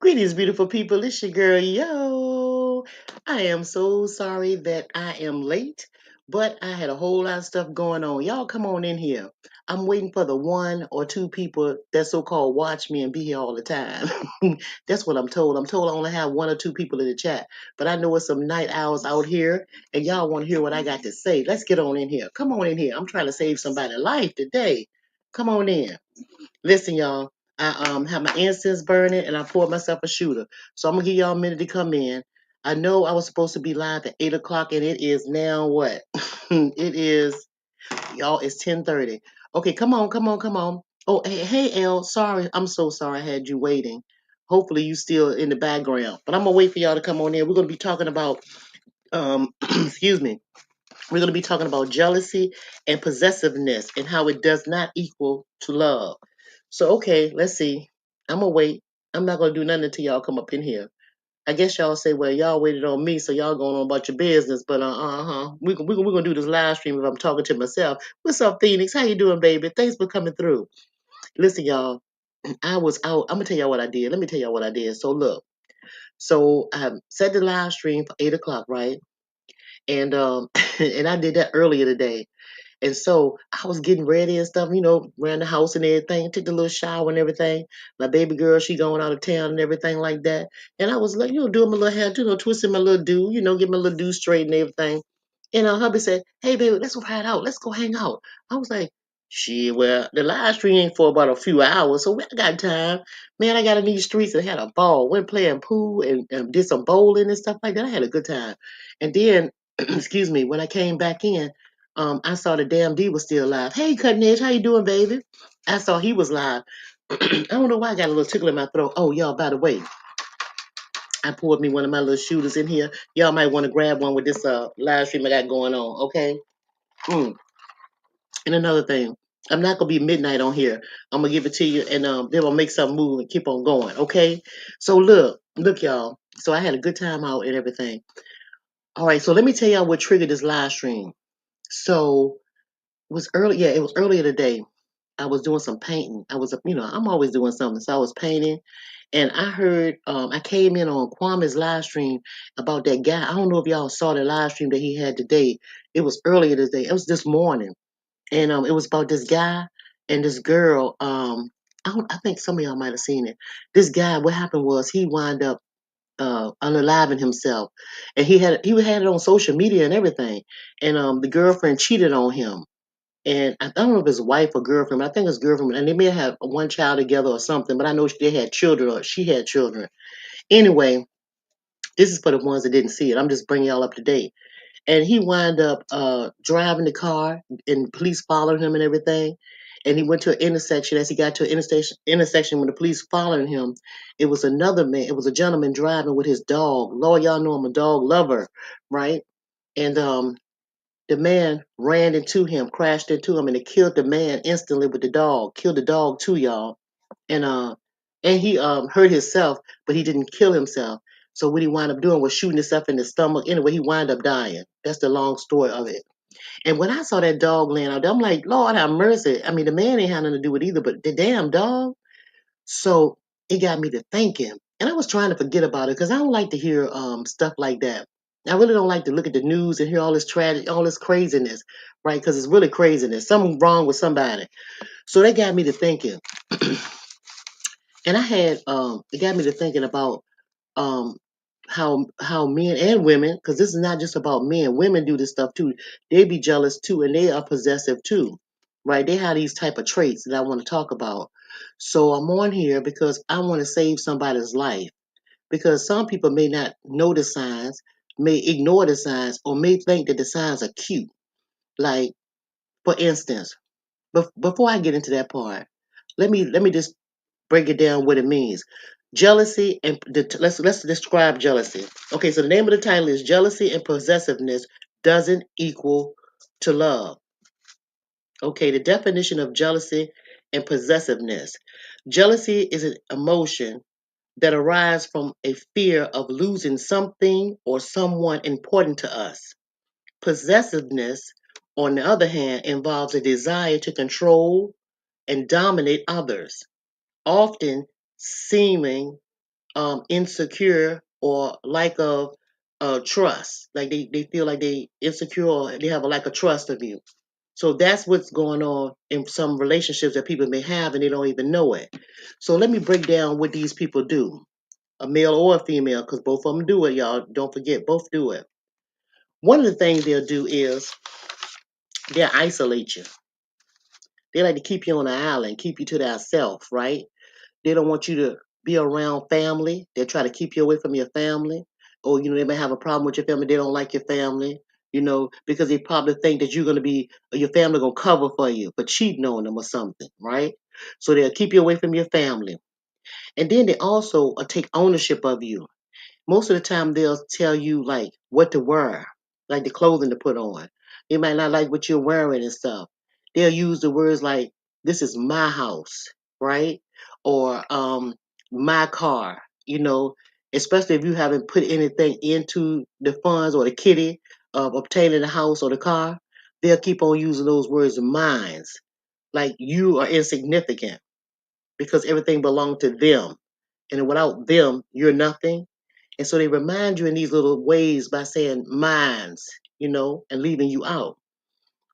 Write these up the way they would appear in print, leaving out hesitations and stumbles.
Greetings, beautiful people. It's your girl, Yo. I am so sorry that I am late, but I had a whole lot of stuff going on. Y'all come on in here. I'm waiting for the one or two people that so-called watch me and be here all the time. That's what I'm told. I'm told I only have one or two people in the chat, but I know it's some night owls out here, and y'all want to hear what I got to say. Let's get on in here. Come on in here. I'm trying to save somebody's life today. Come on in. Listen, y'all. I have my incense burning and I poured myself a shooter. So I'm gonna give y'all a minute to come in. I know I was supposed to be live at 8 o'clock and it is now what? It is y'all, it's 10:30. Okay, come on, come on, come on. Oh, hey, El, sorry. I'm so sorry I had you waiting. Hopefully you still in the background. But I'm gonna wait for y'all to come on in. We're gonna be talking about excuse me. We're gonna be talking about jealousy and possessiveness and how it does not equal to love. So okay, let's see. I'm gonna wait. I'm not gonna do nothing until y'all come up in here. I guess y'all say, well, y'all waited on me, so y'all going on about your business. But we gonna do this live stream if I'm talking to myself. What's up, Phoenix? How you doing, baby? Thanks for coming through. Listen, y'all. I was out. I'm gonna tell y'all what I did. Let me tell y'all what I did. So look. So I set the live stream for 8 o'clock, right? And and I did that earlier today. And so I was getting ready and stuff, around the house and everything. Took the little shower and everything. My baby girl, she going out of town and everything like that. And I was like, doing my little hair, twisting my little do, get my little do straight and everything. And hubby said, "Hey, baby, let's go ride out. Let's go hang out." I was like, "Shit, well, the live stream ain't for about a few hours, so I got time. Man, I got in these streets and had a ball. Went playing pool and did some bowling and stuff like that. I had a good time. And then, excuse me, when I came back in, I saw the damn D was still live. Hey, Cutting Edge, how you doing, baby? I saw he was live. I don't know why I got a little tickle in my throat. Oh, y'all, by the way, I poured me one of my little shooters in here. Y'all might want to grab one with this live stream I got going on, okay? Mm. And another thing, I'm not gonna be midnight on here. I'm gonna give it to you, and then we'll make something move and keep on going, okay? So look, y'all. So I had a good time out and everything. All right, so let me tell y'all what triggered this live stream. So it was early, yeah, it was earlier today. I was doing some painting. I'm always doing something. So I was painting, and I heard, I came in on Kwame's live stream about that guy. I don't know if y'all saw the live stream that he had today. It was earlier today. It was this morning, and it was about this guy and this girl. I think some of y'all might have seen it. This guy, what happened was he wound up unaliving himself, and he had it on social media and everything. And the girlfriend cheated on him, and I don't know if it's wife or girlfriend, but I think it's girlfriend, and they may have one child together or something. But I know they had children, or she had children. Anyway, this is for the ones that didn't see it. I'm just bringing y'all up to date. And he wound up driving the car, and police followed him and everything. And he went to an intersection. As he got to an intersection when the police following him, it was another man. It was a gentleman driving with his dog. Lord, y'all know I'm a dog lover, right? And the man ran into him, crashed into him, and it killed the man instantly with the dog. Killed the dog too, y'all. And he hurt himself, but he didn't kill himself. So what he wound up doing was shooting himself in the stomach. Anyway, he wound up dying. That's the long story of it. And when I saw that dog laying out there, I'm like, Lord have mercy. I mean, the man ain't had nothing to do with it either, but the damn dog. So it got me to thinking. And I was trying to forget about it because I don't like to hear stuff like that. I really don't like to look at the news and hear all this tragic, all this craziness, right? Because it's really craziness. Something wrong with somebody. So that got me to thinking. And it got me to thinking about um how men and women, because this is not just about men, women do this stuff too. They be jealous too, and they are possessive too, right? They have these type of traits that I want to talk about. So I'm on here because I want to save somebody's life, because some people may not know the signs, may ignore the signs, or may think that the signs are cute. Like, for instance, before I get into that part, let me just break it down what it means. Jealousy and let's describe jealousy. Okay, so the name of the title is Jealousy and Possessiveness Doesn't Equal to Love. Okay, the definition of jealousy and possessiveness. Jealousy is an emotion that arises from a fear of losing something or someone important to us. Possessiveness, on the other hand, involves a desire to control and dominate others, often seeming insecure or lack of trust. Like they feel like they insecure or they have a lack of trust of you. So that's what's going on in some relationships that people may have and they don't even know it. So let me break down what these people do, a male or a female, because both of them do it, y'all. Don't forget, both do it. One of the things they'll do is they'll isolate you. They like to keep you on an island, keep you to themselves, right? They don't want you to be around family. They try to keep you away from your family. Or, they may have a problem with your family. They don't like your family, because they probably think that you're going to be, your family going to cover for you for cheating on them or something, right? So they'll keep you away from your family. And then they also take ownership of you. Most of the time they'll tell you like what to wear, like the clothing to put on. They might not like what you're wearing and stuff. They'll use the words like, this is my house, right? Or my car, especially if you haven't put anything into the funds or the kitty of obtaining the house or the car, they'll keep on using those words mines. Like you are insignificant because everything belonged to them. And without them, you're nothing. And so they remind you in these little ways by saying minds, and leaving you out.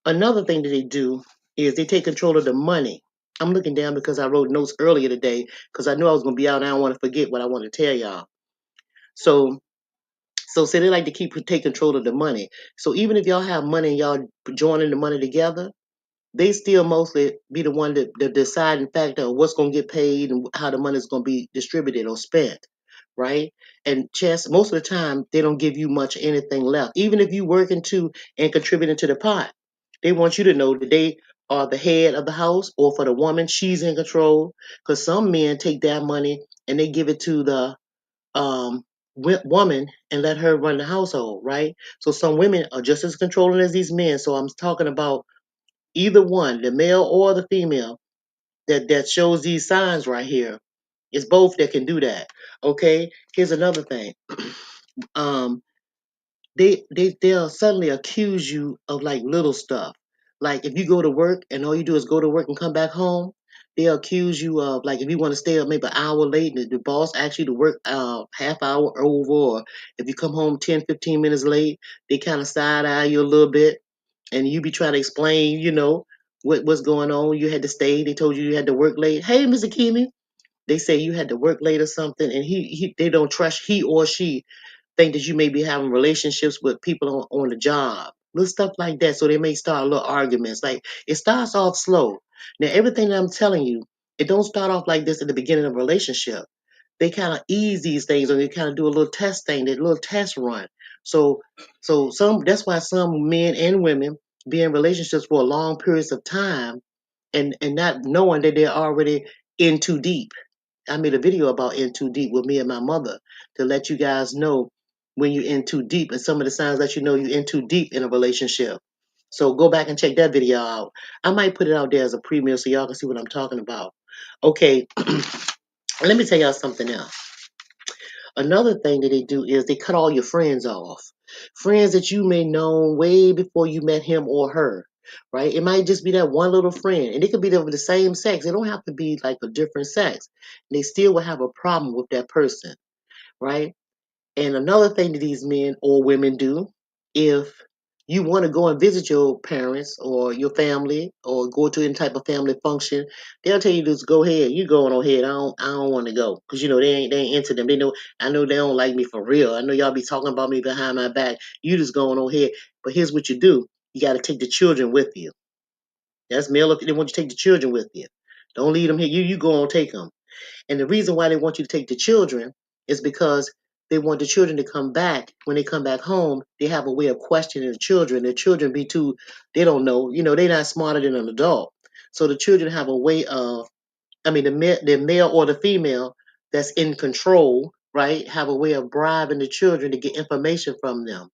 Another thing that they do is they take control of the money. I'm looking down because I wrote notes earlier today because I knew I was going to be out and I don't want to forget what I want to tell y'all. So, say they like to take control of the money. So even if y'all have money and y'all joining the money together, they still mostly be the one that the deciding factor of what's going to get paid and how the money is going to be distributed or spent, right? And most of the time they don't give you much anything left, even if you working to and contributing to the pot. They want you to know that they are the head of the house, or for the woman, she's in control. Because some men take that money and they give it to the woman and let her run the household, right? So some women are just as controlling as these men. So I'm talking about either one, the male or the female, that shows these signs right here. It's both that can do that. Okay. Here's another thing. Um, they'll suddenly accuse you of like little stuff. Like if you go to work and all you do is go to work and come back home, they'll accuse you of like if you want to stay up maybe an hour late and the boss asks you to work half hour over, or if you come home 10, 15 minutes late, they kind of side eye you a little bit and you be trying to explain, what's going on. You had to stay. They told you had to work late. Hey, Mr. Kimi, they say you had to work late or something, and they don't trust he or she think that you may be having relationships with people on the job, little stuff like that. So they may start little arguments. Like it starts off slow. Now everything that I'm telling you, it don't start off like this at the beginning of a relationship. They kind of ease these things, or they kind of do a little test thing, that little test run. So, that's why some men and women be in relationships for long periods of time, and not knowing that they're already in too deep. I made a video about in too deep with me and my mother to let you guys know when you're in too deep and some of the signs that you know you're in too deep in a relationship. So go back and check that video out. I might put it out there as a premiere so y'all can see what I'm talking about. Okay, let me tell y'all something else. Another thing that they do is they cut all your friends off. Friends that you may know way before you met him or her, right? It might just be that one little friend, and it could be of the same sex. It don't have to be like a different sex. They still will have a problem with that person, right? And another thing that these men or women do, if you want to go and visit your parents or your family or go to any type of family function, they'll tell you just go ahead. You go on ahead. I don't want to go because they ain't into them. They know I know they don't like me for real. I know y'all be talking about me behind my back. You just going on ahead. But here's what you do: you got to take the children with you. That's male. If they want you to take the children with you, don't leave them here. You go on, take them. And the reason why they want you to take the children is because they want the children to come back. When they come back home, they have a way of questioning the children. The children be too, they don't know, they're not smarter than an adult. So the children have a way of, the male or the female that's in control, right, have a way of bribing the children to get information from them.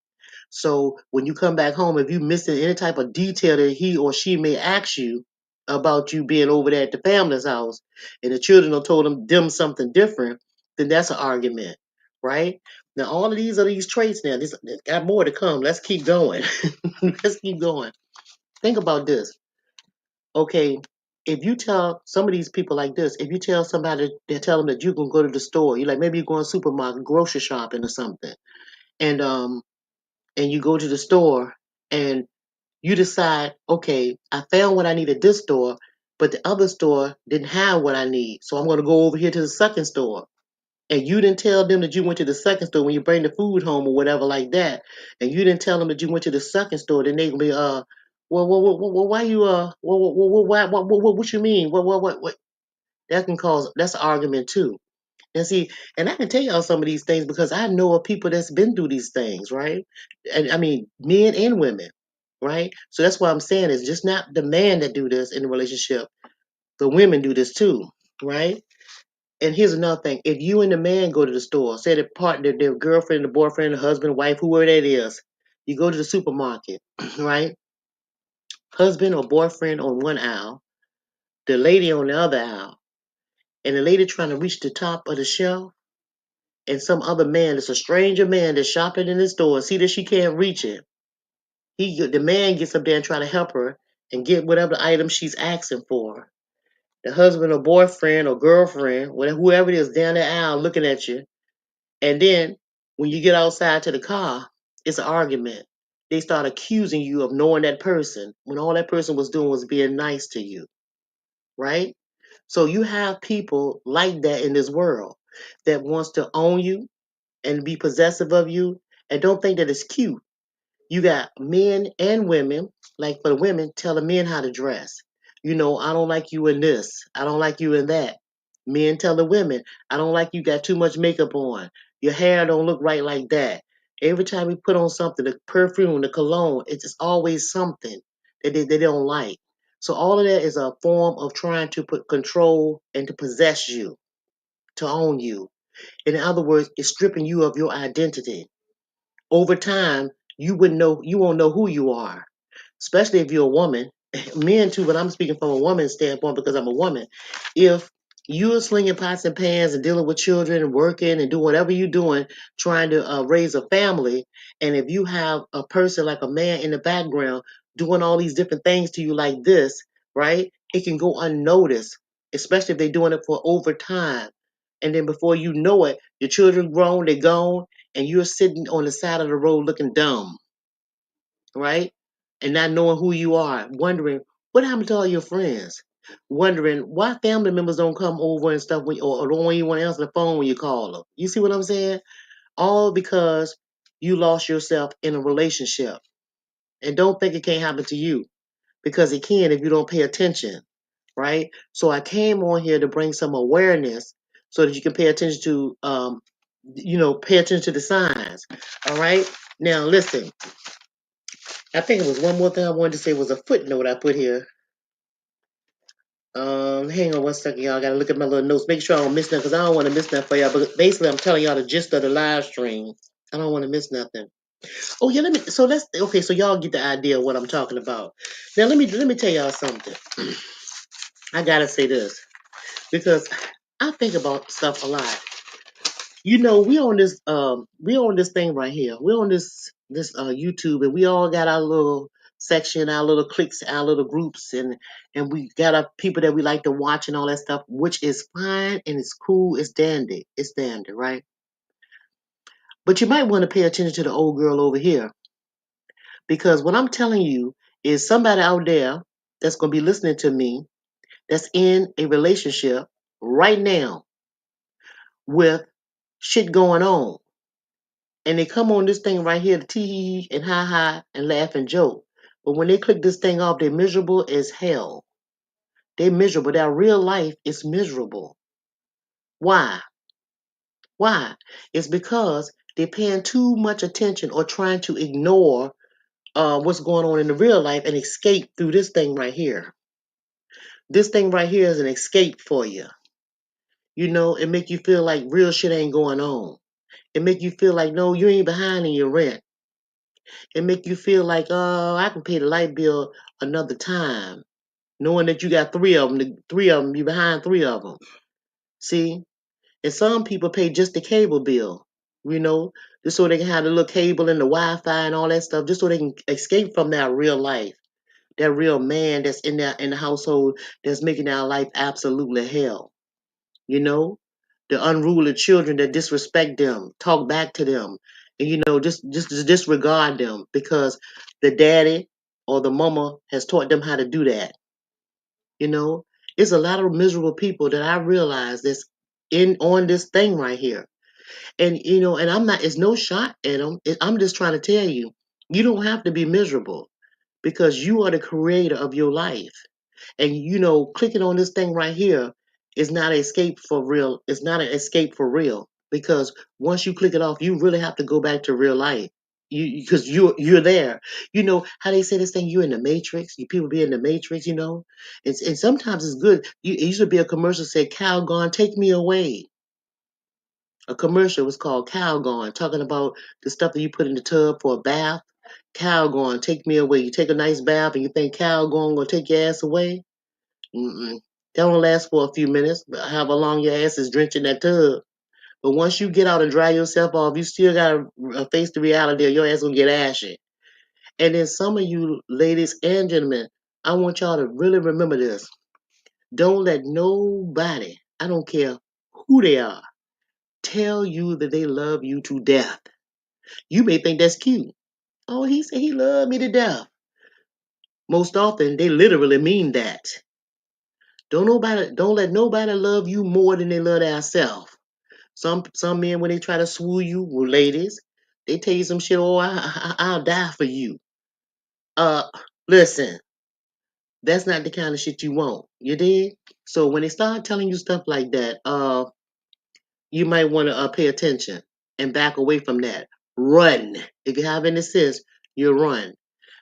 So when you come back home, if you missing any type of detail that he or she may ask you about you being over there at the family's house, and the children have told them something different, then that's an argument, right? Now all of these are these traits. Now this got more to come. Let's keep going. Let's keep going. Think about this. Okay, if you tell some of these people like this, if you tell somebody, they tell them that you can go to the store, you like maybe you're going to supermarket, grocery shopping or something, and um and you go to the store and you decide, okay, I found what I need at this store, but the other store didn't have what I need, so I'm going to go over here to the second store. And you didn't tell them that you went to the second store when you bring the food home or whatever like that, and you didn't tell them that you went to the second store, then they gonna be why you what you mean what that can cause that's an argument too. And see, and I can tell y'all some of these things because I know of people that's been through these things, right? And I mean, men and women, right? So that's why I'm saying it's just not the man that do this in the relationship. The women do this too, right? And here's another thing: if you and the man go to the store, say the partner, their girlfriend, the boyfriend, the husband, wife, whoever that is, you go to the supermarket, right? Husband or boyfriend on one aisle, the lady on the other aisle, and the lady trying to reach the top of the shelf, and some other man, it's a stranger man that's shopping in the store, see that she can't reach it. The man gets up there and try to help her and get whatever item she's asking for. The husband or boyfriend or girlfriend, whatever, whoever it is down the aisle looking at you. And then when you get outside to the car, it's an argument. They start accusing you of knowing that person when all that person was doing was being nice to you, right? So you have people like that in this world that wants to own you and be possessive of you and don't think that it's cute. You got men and women, like for the women, tell the men how to dress. You know, I don't like you in this. I don't like you in that. Men tell the women, I don't like you got too much makeup on. Your hair don't look right like that. Every time we put on something, the perfume, the cologne, it's just always something that they don't like. So all of that is a form of trying to put control and to possess you, to own you. In other words, it's stripping you of your identity. Over time, you won't know who you are, especially if you're a woman. Men too, but I'm speaking from a woman's standpoint because I'm a woman. If you're slinging pots and pans and dealing with children and working and doing whatever you're doing, trying to raise a family, and if you have a person like a man in the background doing all these different things to you like this, right? It can go unnoticed, especially if they're doing it for over time. And then before you know it, your children grown, they're gone, and you're sitting on the side of the road looking dumb, right? And not knowing who you are, wondering what happened to all your friends, wondering why family members don't come over and stuff, or don't even want to answer the phone when you call them. You see what I'm saying? All because you lost yourself in a relationship. And don't think it can't happen to you because it can if you don't pay attention, right? So I came on here to bring some awareness so that you can pay attention to, pay attention to the signs. All right. Now listen, I think it was one more thing I wanted to say was a footnote I put here. Hang on one second, y'all. I gotta look at my little notes, make sure I don't miss nothing, because I don't want to miss nothing for y'all. But basically, I'm telling y'all the gist of the live stream. I don't want to miss nothing. Oh yeah, so y'all get the idea of what I'm talking about. Now let me tell y'all something. I gotta say this because I think about stuff a lot. You know, we on this thing right here. We on this YouTube, and we all got our little section, our little cliques, our little groups, and we got our people that we like to watch and all that stuff, which is fine and it's cool, it's dandy, right? But you might want to pay attention to the old girl over here because what I'm telling you is somebody out there that's gonna be listening to me that's in a relationship right now with shit going on. And they come on this thing right here to tee and ha ha and laugh and joke. But when they click this thing off, they're miserable as hell. They're miserable. Their real life is miserable. Why? Why? It's because they're paying too much attention or trying to ignore what's going on in the real life and escape through this thing right here. This thing right here is an escape for you. You know, it make you feel like real shit ain't going on. It make you feel like, no, you ain't behind in your rent. It make you feel like, oh, I can pay the light bill another time, knowing that you got three of them, you behind three of them. See, and some people pay just the cable bill, you know, just so they can have the little cable and the Wi-Fi and all that stuff, just so they can escape from that real life. that real man that's in the household that's making our life absolutely hell. You know, the unruly children that disrespect them, talk back to them, and just disregard them because the daddy or the mama has taught them how to do that. You know, it's a lot of miserable people that I realize that's in on this thing right here. And and I'm not. It's no shot at them. I'm just trying to tell you, you don't have to be miserable because you are the creator of your life. And clicking on this thing right here is not an escape for real. It's not an escape for real because once you click it off, you really have to go back to real life. Because you're there. You know how they say this thing? You're in the matrix. You people be in the matrix. And sometimes it's good. It used to be a commercial said, "Calgon, take me away." A commercial was called Calgon, talking about the stuff that you put in the tub for a bath. Calgon, take me away. You take a nice bath and you think Calgon gonna take your ass away? Mm-mm. That don't last for a few minutes, but however long your ass is drenched in that tub. But once you get out and dry yourself off, you still gotta face the reality of your ass gonna get ashy. And then some of you ladies and gentlemen, I want y'all to really remember this. Don't let nobody, I don't care who they are, tell you that they love you to death. You may think that's cute. Oh, he said he loved me to death. Most often, they literally mean that. Don't let nobody love you more than they love themselves. Some men, when they try to swoo you, well, ladies, they tell you some shit. Oh, I'll die for you. Uh, Listen, that's not the kind of shit you want. You did. So when they start telling you stuff like that, you might want to pay attention and back away from that. Run. If you have any sense, you run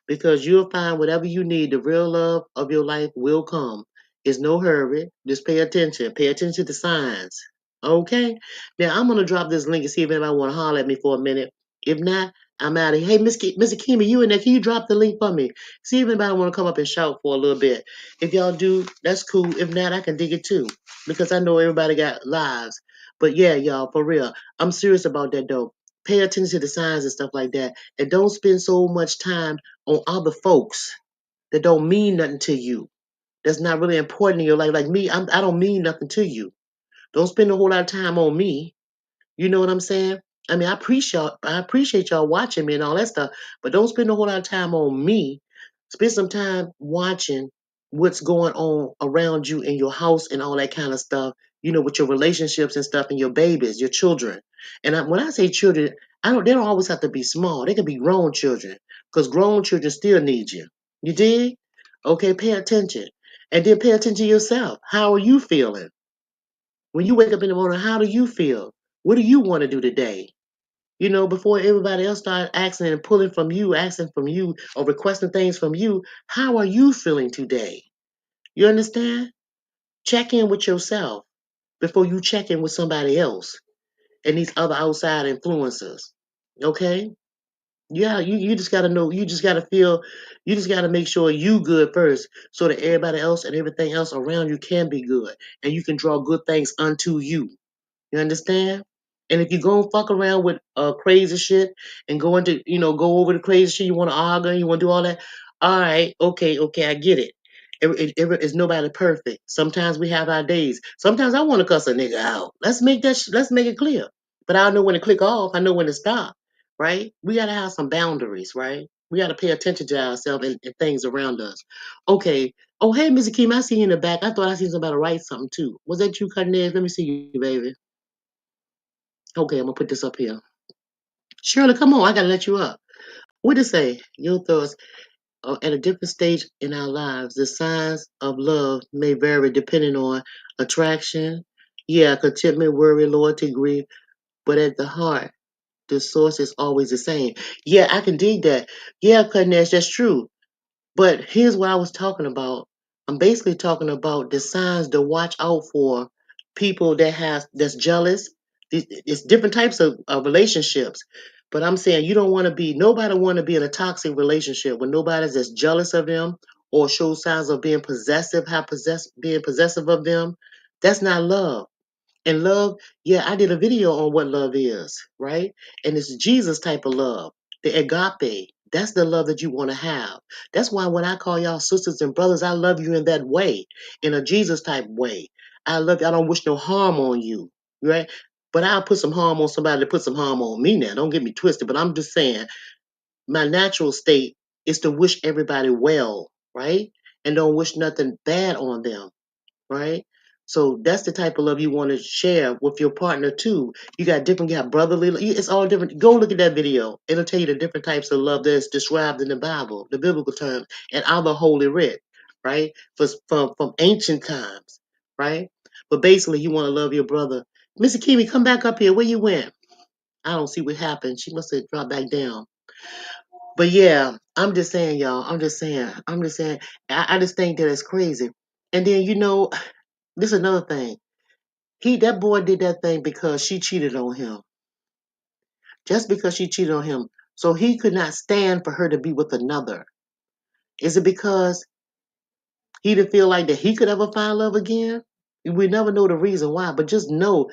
because you'll find whatever you need. The real love of your life will come. It's no hurry. Just pay attention. Pay attention to signs. Okay? Now, I'm going to drop this link and see if anybody want to holler at me for a minute. If not, I'm out of here. Hey, Mr. Kimmy, you in there? Can you drop the link for me? See if anybody want to come up and shout for a little bit. If y'all do, that's cool. If not, I can dig it too because I know everybody got lives. But yeah, y'all, for real, I'm serious about that though. Pay attention to the signs and stuff like that. And don't spend so much time on other folks that don't mean nothing to you. That's not really important in your life. Like me, I don't mean nothing to you. Don't spend a whole lot of time on me. You know what I'm saying? I mean, I appreciate y'all watching me and all that stuff, but don't spend a whole lot of time on me. Spend some time watching what's going on around you in your house and all that kind of stuff. With your relationships and stuff and your babies, your children. And when I say children, I don't. They don't always have to be small. They can be grown children because grown children still need you. You dig? Okay, pay attention, and then pay attention to yourself. How are you feeling? When you wake up in the morning, how do you feel? What do you want to do today? Before everybody else start asking and pulling from you, asking from you, or requesting things from you, how are you feeling today? You understand? Check in with yourself before you check in with somebody else and these other outside influencers. Okay? Yeah, you just gotta know, you just gotta feel, you just gotta make sure you good first so that everybody else and everything else around you can be good and you can draw good things unto you. You understand? And if you go and fuck around with crazy shit and go over the crazy shit, you want to argue, you want to do all that. All right, okay, I get it. It's nobody perfect. Sometimes we have our days. Sometimes I want to cuss a nigga out. Let's make it clear. But I know when to click off. I know when to stop. Right? We gotta have some boundaries. Right? We gotta pay attention to ourselves and things around us. Okay. Oh, hey, Mr. Kim, I see you in the back. I thought I seen somebody write something too. Was that you, cutting edge? Let me see you, baby. Okay, I'm gonna put this up here. Shirley, come on, I gotta let you up. What did it say? Your thoughts are at a different stage in our lives. The signs of love may vary depending on attraction, yeah, contentment, worry, loyalty, grief, but at the heart, the source is always the same. Yeah, I can dig that. Yeah, Kanesh, that's true. But here's what I was talking about. I'm basically talking about the signs to watch out for people that's jealous. It's different types of relationships. But I'm saying nobody want to be in a toxic relationship when nobody's that's jealous of them or shows signs of being possessive, being possessive of them. That's not love. And love, yeah, I did a video on what love is, right? And it's Jesus type of love, the agape, That's the love that you want to have. That's why when I call y'all sisters and brothers, I love you in that way, in a Jesus type way. I love you. I don't wish no harm on you, right? But I'll put some harm on somebody to put some harm on me now. Don't get me twisted. But I'm just saying, my natural state is to wish everybody well, right? And don't wish nothing bad on them, right? So that's the type of love you want to share with your partner too. You got different, you got brotherly, it's all different. Go look at that video. It'll tell you the different types of love that's described in the Bible, the biblical terms, and other holy writ, right? From ancient times, right? But basically, you want to love your brother. Mr. Kimi, come back up here. Where you went? I don't see what happened. She must have dropped back down. But yeah, I'm just saying, y'all. I'm just saying. I'm just saying. I just think that it's crazy. And then this is another thing. That boy did that thing because she cheated on him. Just because she cheated on him. So he could not stand for her to be with another. Is it because he didn't feel like that he could ever find love again? We never know the reason why, but just know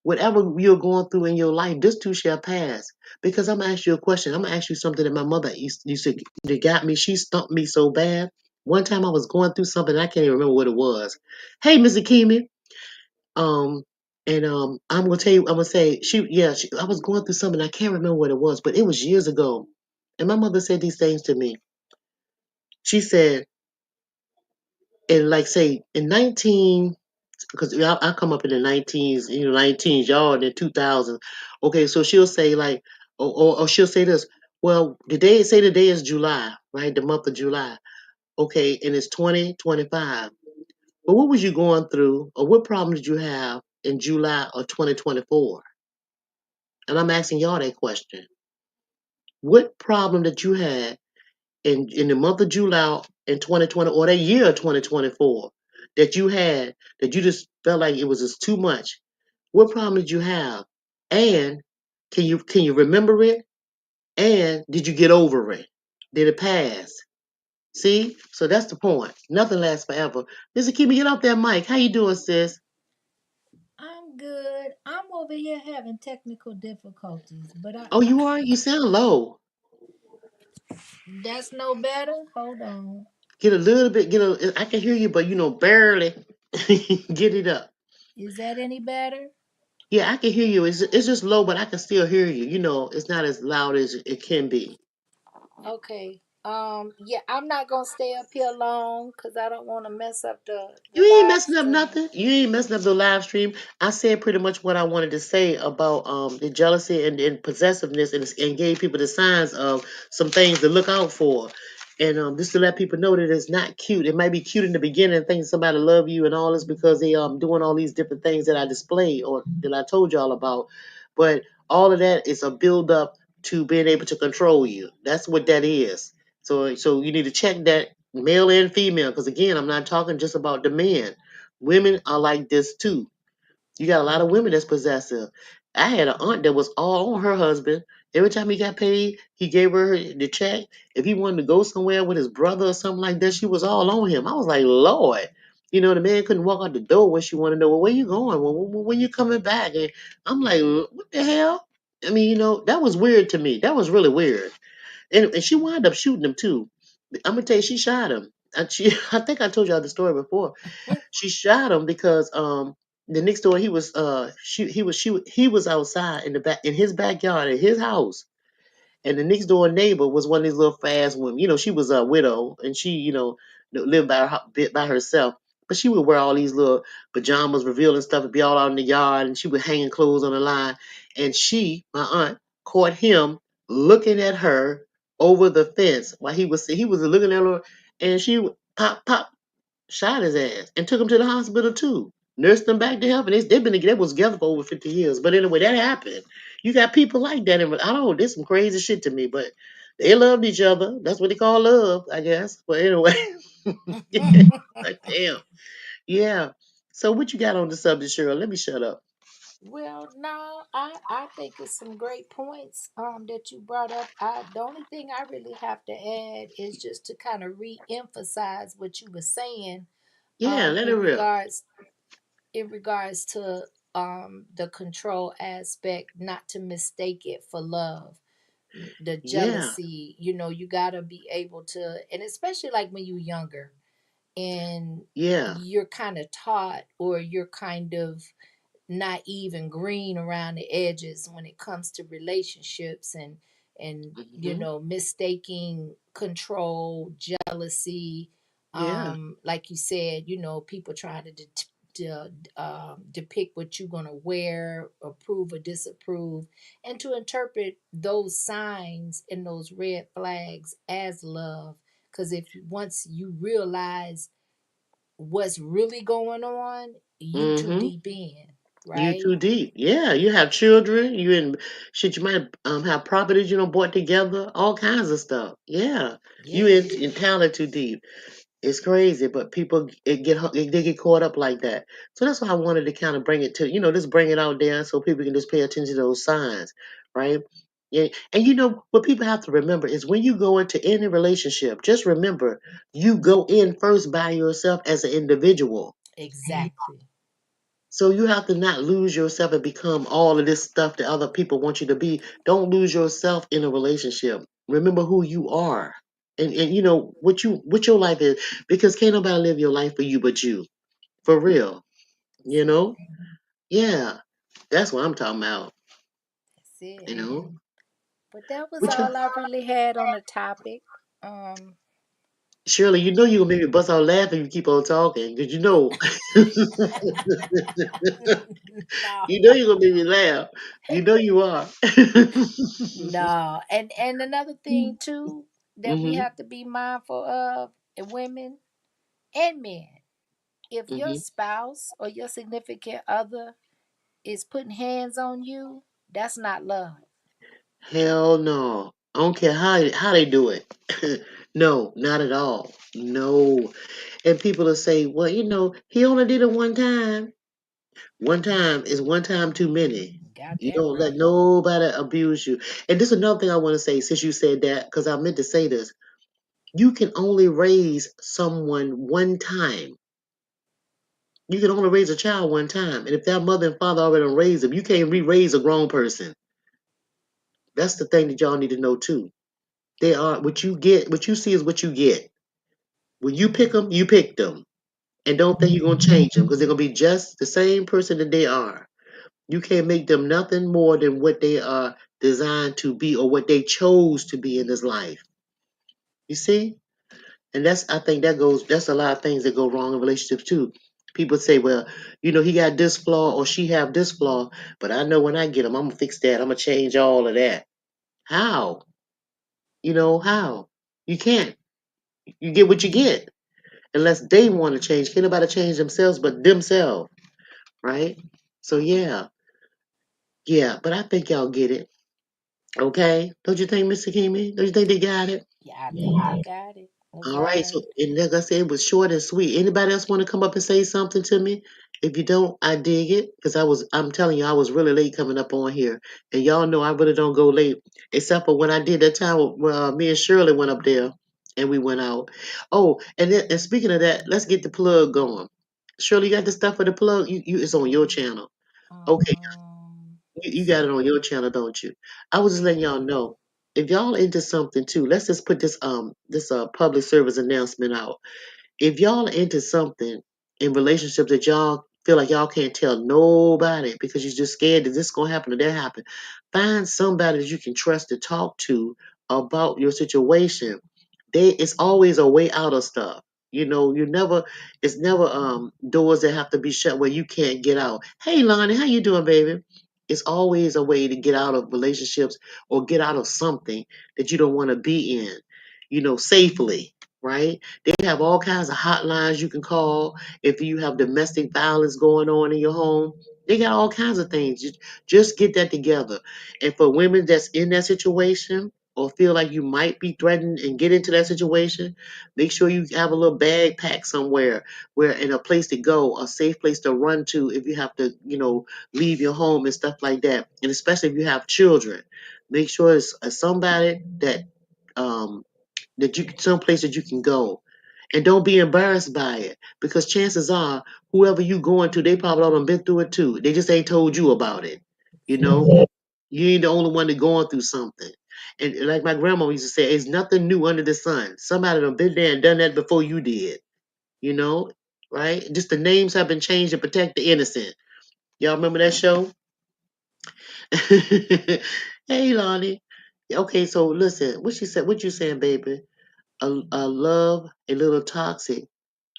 whatever you're going through in your life, this too shall pass. Because I'm gonna ask you a question. I'm gonna ask you something that my mother used to that got me. She stumped me so bad. One time I was going through something, I can't even remember what it was. Hey, Mr. Kimi. Um, I'm gonna tell you, I'm gonna say I was going through something, I can't remember what it was, but it was years ago. And my mother said these things to me. She said, in like say in 19, because I come up in the 19s, 19s, y'all in the 2000s. Okay, so she'll say like, or she'll say this. Well, the day is July, right? The month of July. Okay, and it's 2025. But what was you going through, or what problem did you have in July of 2024? And I'm asking y'all that question. What problem that you had in the month of July in 2020 or that year of 2024 that you had that you just felt like it was just too much? What problem did you have? And can you remember it? And did you get over it? Did it pass? See? So that's the point. Nothing lasts forever. Mr. Kimmy, get off that mic. How you doing, sis? I'm good. I'm over here having technical difficulties, but Oh, you are? You sound low. that's no better. Hold on. Get a little bit, I can hear you, but barely. Get it up. Is that any better? Yeah, I can hear you. It's just low, but I can still hear you. It's not as loud as it can be. Okay. Yeah, I'm not gonna stay up here long because I don't want to mess up the You ain't live messing up stream. nothing. You ain't messing up the live stream. I said pretty much what I wanted to say about the jealousy and possessiveness and gave people the signs of some things to look out for. And just to let people know that it's not cute. It might be cute in the beginning, thinking somebody love you and all this because they doing all these different things that I displayed or that I told y'all about. But all of that is a build up to being able to control you. That's what that is. So you need to check that male and female, because again, I'm not talking just about the men. Women are like this too. You got a lot of women that's possessive. I had an aunt that was all on her husband. Every time he got paid, he gave her the check. If he wanted to go somewhere with his brother or something like that, she was all on him. I was like, Lord. The man couldn't walk out the door when she wanted to know, well, where you going? Well, when you coming back? And I'm like, what the hell? I mean, that was weird to me. That was really weird. And she wound up shooting him too. I'm gonna tell you, she shot him. And I think I told y'all the story before. She shot him because the next door he was outside in the back in his backyard at his house, and the next door neighbor was one of these little fast women. She was a widow and she lived bit by herself. But she would wear all these little pajamas, revealing stuff, and be all out in the yard, and she would hanging clothes on the line. And my aunt, caught him looking at her over the fence while he was looking at her, and she pop pop shot his ass and took him to the hospital too. Nursed him back to health, and they was together for over 50 years. But anyway, that happened. You got people like that, and I don't know, there's some crazy shit to me, but they loved each other. That's what they call love, I guess. But anyway, like damn, yeah. So what you got on the subject, Cheryl? Let me shut up. Well, no, I think it's some great points that you brought up. The only thing I really have to add is just to kind of re-emphasize what you were saying Yeah, let it in rip. regards to the control aspect, not to mistake it for love. the Yeah. jealousy. You know, you got to be able to, and especially like when you're younger and Yeah. you're kind of taught, or you're kind of naive and green around the edges when it comes to relationships, and you Hmm. know, mistaking control, jealousy, Yeah. like you said, you know, people trying to depict what you're going to wear, approve or disapprove, and to interpret those signs and those red flags as love. Because if once you realize what's really going on, you too Hmm. deep in, You right? too deep. Yeah. You have children. You in shit. You might have properties bought together. All kinds of stuff. Yeah. You Yeah, in talent too deep. It's crazy, but people they get caught up like that. So that's why I wanted to kind of bring it to just bring it out there so people can just pay attention to those signs, right? Yeah, and what people have to remember is when you go into any relationship, just remember you go in first by yourself as an individual. exactly. So you have to not lose yourself and become all of this stuff that other people want you to be. Don't lose yourself in a relationship. Remember who you are. And what your life is, because can't nobody live your life for you but you. For real. That's You it. know? Yeah. That's what I'm talking about. That's it. You know? But that was What you all I really had on the topic. Um, Shirley, you gonna make me bust out laughing if you keep on talking. Cause no, you're gonna make me laugh. You know you are. no, and another thing too that we Mhm. have to be mindful of, women and men. If your Mhm. spouse or your significant other is putting hands on you, that's not love. Hell no. I don't care how they do it. No, not at all. No. And people will say, well, he only did it one time. One time is one time too many. Got You that don't let right. nobody abuse you. And this is another thing I want to say since you said that, because I meant to say this. You can only raise someone one time. You can only raise a child one time. And if that mother and father already raised them, you can't re-raise a grown person. That's the thing that y'all need to know too. They are what you get, what you see is what you get. When you pick them, you pick them. And don't think you're going to change them because they're going to be just the same person that they are. You can't make them nothing more than what they are designed to be or what they chose to be in this life. You see? And I think that's a lot of things that go wrong in relationships too. People say, well, he got this flaw or she have this flaw, but I know when I get him, I'm going to fix that. I'm going to change all of that. How? How? You can't. You get what you get unless they want to change. Can't nobody change themselves but themselves, right? So yeah, yeah. But I think y'all get it. Okay? Don't you think, Mr. Kimi? Don't you think they got it? Yeah, I think they got it. That's All right. So, right. and like I said, it was short and sweet. Anybody else want to come up and say something to me? If you don't, I dig it because I'm telling you, I was really late coming up on here, and y'all know I really don't go late, except for when I did that time when me and Shirley went up there and we went out. Oh, and speaking of that, let's get the plug going. Shirley, you got the stuff for the plug? It's on your channel. Okay, you Let's got it see. on your channel, don't you? I was just letting y'all know. If y'all into something too, let's just put this public service announcement out. If y'all are into something in relationships that y'all feel like y'all can't tell nobody because you're just scared that this gonna happen or that happen, find somebody that you can trust to talk to about your situation. It's always a way out of stuff. It's never doors that have to be shut where you can't get out. Hey Lonnie, how you doing, baby? It's always a way to get out of relationships or get out of something that you don't want to be in, safely, right? They have all kinds of hotlines you can call if you have domestic violence going on in your home. They got all kinds of things. Just get that together. And for women that's in that situation or feel like you might be threatened and get into that situation, make sure you have a little bag packed somewhere where in a place to go, a safe place to run to if you have to, leave your home and stuff like that. And especially if you have children, make sure it's somebody um, that you someplace that you can go, and don't be embarrassed by it because chances are whoever you going to, they probably all done been through it too. They just ain't told you about it. You So know, you ain't the only one that going through something. And like my grandma used to say, it's nothing new under the sun. Somebody done been there and done that before you did. You know, right? Just the names have been changed to protect the innocent. Y'all remember that show? Hey, Lonnie. Okay, so listen, what she said, what you saying, baby? A love a little toxic,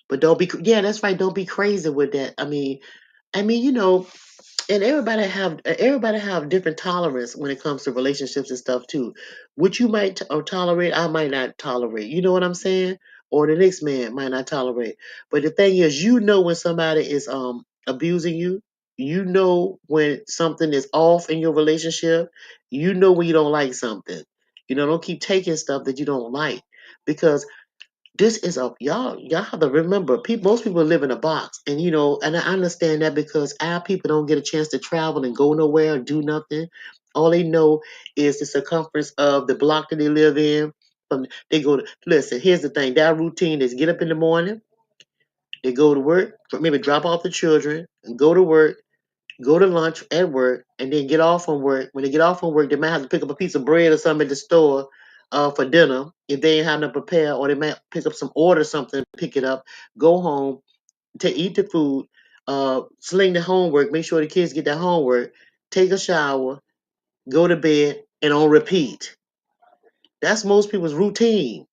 but don't be. Yeah, that's right. Don't be crazy with that. I mean, and everybody have different tolerance when it comes to relationships and stuff too. What you might tolerate, I might not tolerate. You know what I'm saying? Or the next man might not tolerate. But the thing is, when somebody is abusing you. You know when something is off in your relationship. You know when you don't like something. Don't keep taking stuff that you don't like, because this is a y'all have to remember, most people live in a box, and I understand that because our people don't get a chance to travel and go nowhere and do nothing. All they know is the circumference of the block that they live in. They go to listen. Here's the thing: their routine is get up in the morning, they go to work, maybe drop off the children, and go to work, go to lunch at work, and then get off from work. When they get off from work, they might have to pick up a piece of bread or something at the store for dinner if they ain't have nothing prepared, or they might pick up some order something, pick it up, go home, to eat the food, sling the homework, make sure the kids get their homework, take a shower, go to bed, and on repeat. That's most people's routine.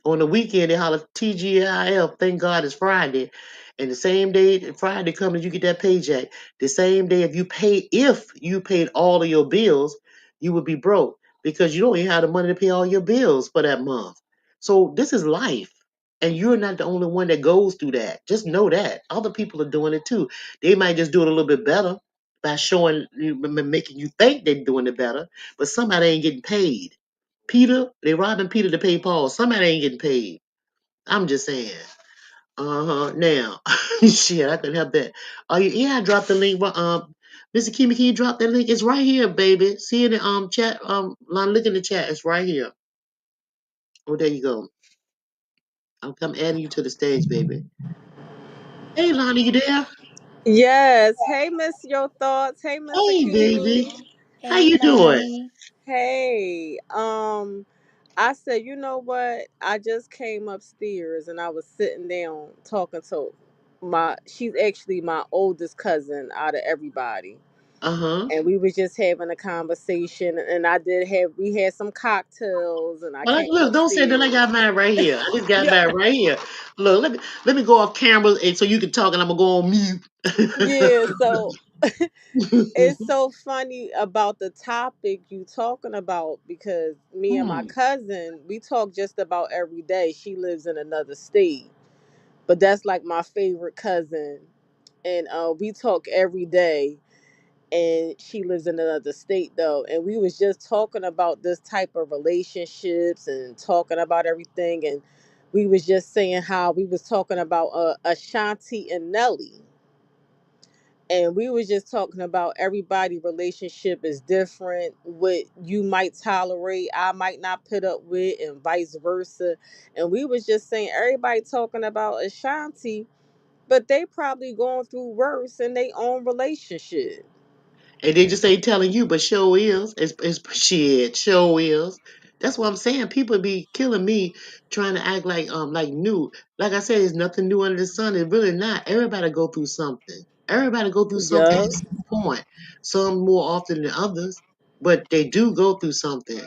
On the weekend, they holler TGIF, thank God it's Friday. And the same day Friday comes, you get that paycheck. The same day, if you paid all of your bills, you would be broke because you don't even have the money to pay all your bills for that month. So this is life. And you're not the only one that goes through that. Just know that. Other people are doing it too. They might just do it a little bit better by making you think they're doing it better, but somebody ain't getting paid. They robbing Peter to pay Paul. Somebody ain't getting paid. I'm just saying. Now, shit, I couldn't help that. Yeah, I dropped the link. Mr. Kimmy, can you drop that link? It's right here, baby. See in the chat. Look in the chat. It's right here. Oh, there you go. I'll come adding you to the stage, baby. Hey, Lonnie, you there? Yes. Hey, Miss Your Thoughts. Hey, Miss Hey, baby. Akimi. How Hey, you doing? Lonnie. Hey. I said, you know what? I just came upstairs and I was sitting down talking to she's actually my oldest cousin out of everybody. Uh huh. And we was just having a conversation and we had some cocktails and I Well, came look, don't say that. I upstairs. got mine right here. I just got Yeah. mine right here. Look, let me go off camera and so you can talk, and I'm gonna go on Yeah, so mute. it's so funny about the topic you talking about because me and my Hmm. cousin, we talk just about every day. She lives in another state, but that's like my favorite cousin, and we talk every day. And she lives in another state though, and we was just talking about this type of relationships and talking about everything, and we was just saying how we was talking about Ashanti and Nelly, and we was just talking about everybody relationship is different, what you might tolerate I might not put up with, and vice versa. And we was just saying everybody talking about Ashanti, but they probably going through worse in their own relationship. And they just ain't telling you, but show is. It's shit, show is. That's what I'm saying. People be killing me trying to act like new. Like I said, it's nothing new under the sun. It's really not. Everybody go through something. Everybody go through something Yeah. at some point. Some more often than others, but they do go through something.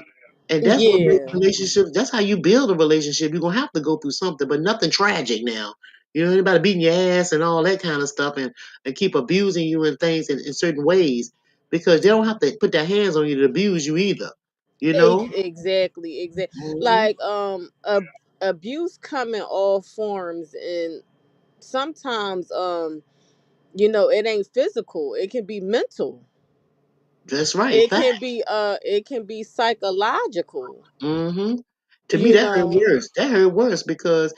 And that's what makes Yeah. relationships. That's how you build a relationship. You're gonna have to go through something, but nothing tragic now. Anybody beating your ass and all that kind of stuff, and keep abusing you and things in certain ways, because they don't have to put their hands on you to abuse you either. You know? Exactly, exactly. Mhm. Like abuse come in all forms, and sometimes it ain't physical, it can be mental, That's right. Fact. it can be psychological, Hmm. To me, you that hurt know. worse. That hurt worse because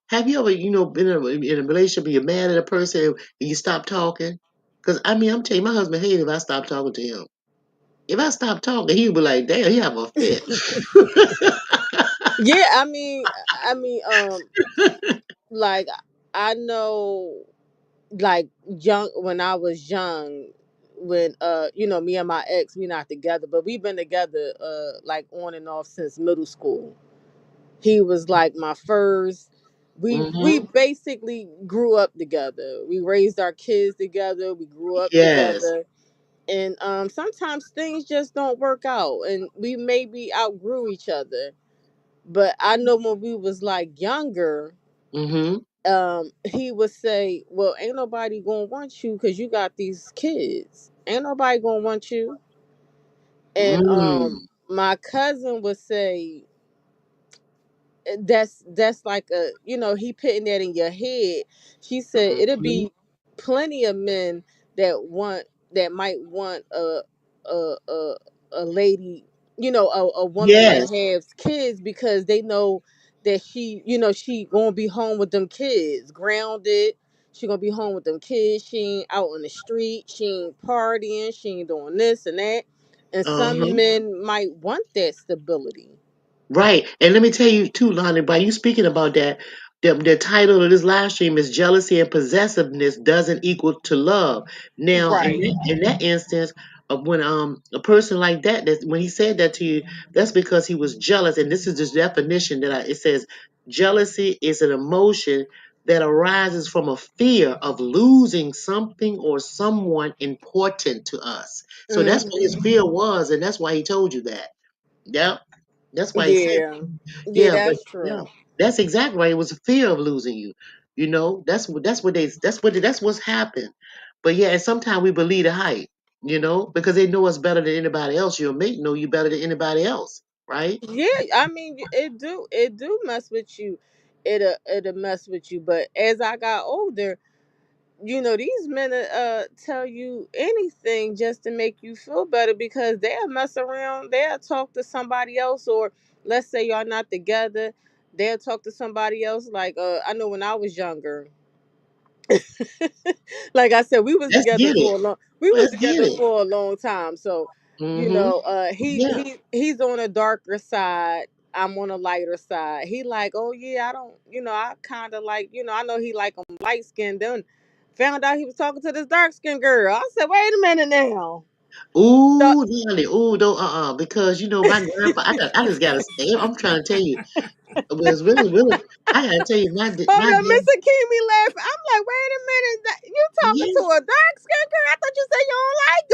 have you ever been in a relationship and you're mad at a person and you stop talking? Because I'm telling you, my husband hated if I stopped talking to him. If I stopped talking, he would be like, "Damn, he have a fit." Yeah, I mean like I know, like young when I was young, when me and my ex, we not together, but we've been together like on and off since middle school. He was like my first. We Mm-hmm. basically grew up together. We raised our kids together. We grew up Yes. together. And sometimes things just don't work out, and we maybe outgrew each other. But I know when we was like younger, Mm-hmm. he would say, "Well, ain't nobody gonna want you because you got these kids. Ain't nobody gonna want you." And Mm. my cousin would say, that's like a, he putting that in your head. She said it'll Mm-hmm. be plenty of men that might want a a lady, a woman that Yes. has kids, because they know that she gonna be home with them kids, grounded. She gonna be home with them kids. She ain't out on the street. She ain't partying. She ain't doing this and that. And some Uh-huh. men might want that stability. Right. And let me tell you too, Lonnie, by you speaking about that, the title of this live stream is Jealousy and Possessiveness Doesn't Equal to Love. Now, in Right. that instance of when a person like that when he said that to you, that's because he was jealous. And this is the definition it says jealousy is an emotion that arises from a fear of losing something or someone important to us. So that's what his Hmm. fear was, and that's why he told you that. Yep. That's why he said, Yeah. Yeah, yeah, but that's yeah, true. that's exactly right. It was a fear of losing you. That's what's happened. But yeah, and sometimes we believe the hype, because they know us better than anybody else. Your mate know you better than anybody else, right? Yeah, I mean, it do mess with you. It'll mess with you. But as I got older, these men tell you anything just to make you feel better, because they'll mess around. They'll talk to somebody else, or let's say y'all not together. They'll talk to somebody else. Like I know when I was younger, like I said, Let's get it. we was Let's get together it. for a long time. So, Mm-hmm. Yeah. he's on a darker side. I'm on a lighter side. He like, oh yeah, I don't, I kind of like, I know he like them light skinned. Then found out he was talking to this dark skinned girl. I said, wait a minute now. So, Ooh, Nelly. Ooh, don't because my grandpa. I just gotta say, I'm trying to tell you, it was really, really. I gotta tell you, hold my up, dad. Mr. Kimi laughing. I'm like, wait a minute, you talking to Yeah. a dark skinned girl? I thought you said you don't like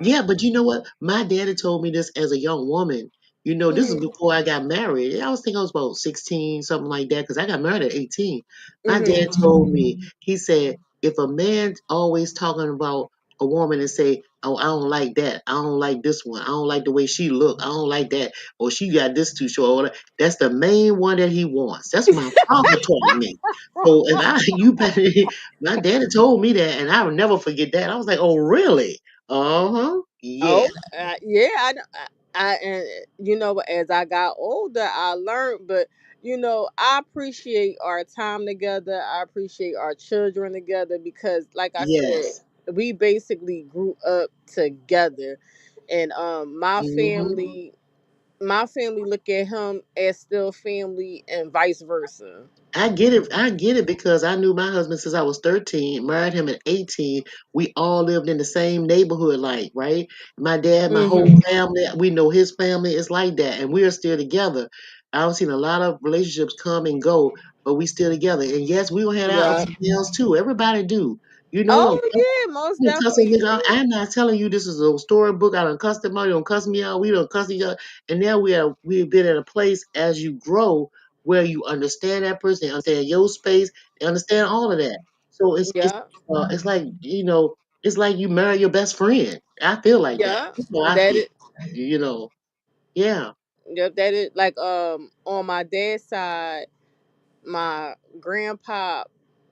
Yeah, but you know what? My daddy told me this as a young woman. This is them. before I got married. I was thinking I was about 16, something like that, because I got married at 18. My dad Hmm. told me, he said, if a man always talking about a woman and say, oh, I don't like that. I don't like this one. I don't like the way she look. I don't like that. Or she got this too short. That's the main one that he wants. That's what my father taught me. So if you better, my daddy told me that, and I will never forget that. I was like, oh, really? Uh-huh. Yeah. Oh, yeah, and as I got older, I learned, but I appreciate our time together. I appreciate our children together, because, like I said, Yes. we basically grew up together, and Hmm. my family look at him as still family, and vice versa. I get it. I get it because I knew my husband since I was 13, married him at 18. We all lived in the same neighborhood, like, right? My dad, my whole Hmm. family, we know his family is like that, and we are still together. I've seen a lot of relationships come and go, but we still together. And yes, we will have our ups Yeah. and downs too. Everybody do. Oh yeah, most Done cuss a definitely you nigga out. do. I'm not telling you this is a storybook. I done cussed him out. You don't cuss me out. We don't cuss each other. And now we've been at a place as you grow where you understand that person, they understand your space, they understand all of that. So Yeah. it's like it's like you marry your best friend. I feel like that. Yeah. That's how I That feel. is. You know, yeah. Yep, that is like on my dad's side, my grandpa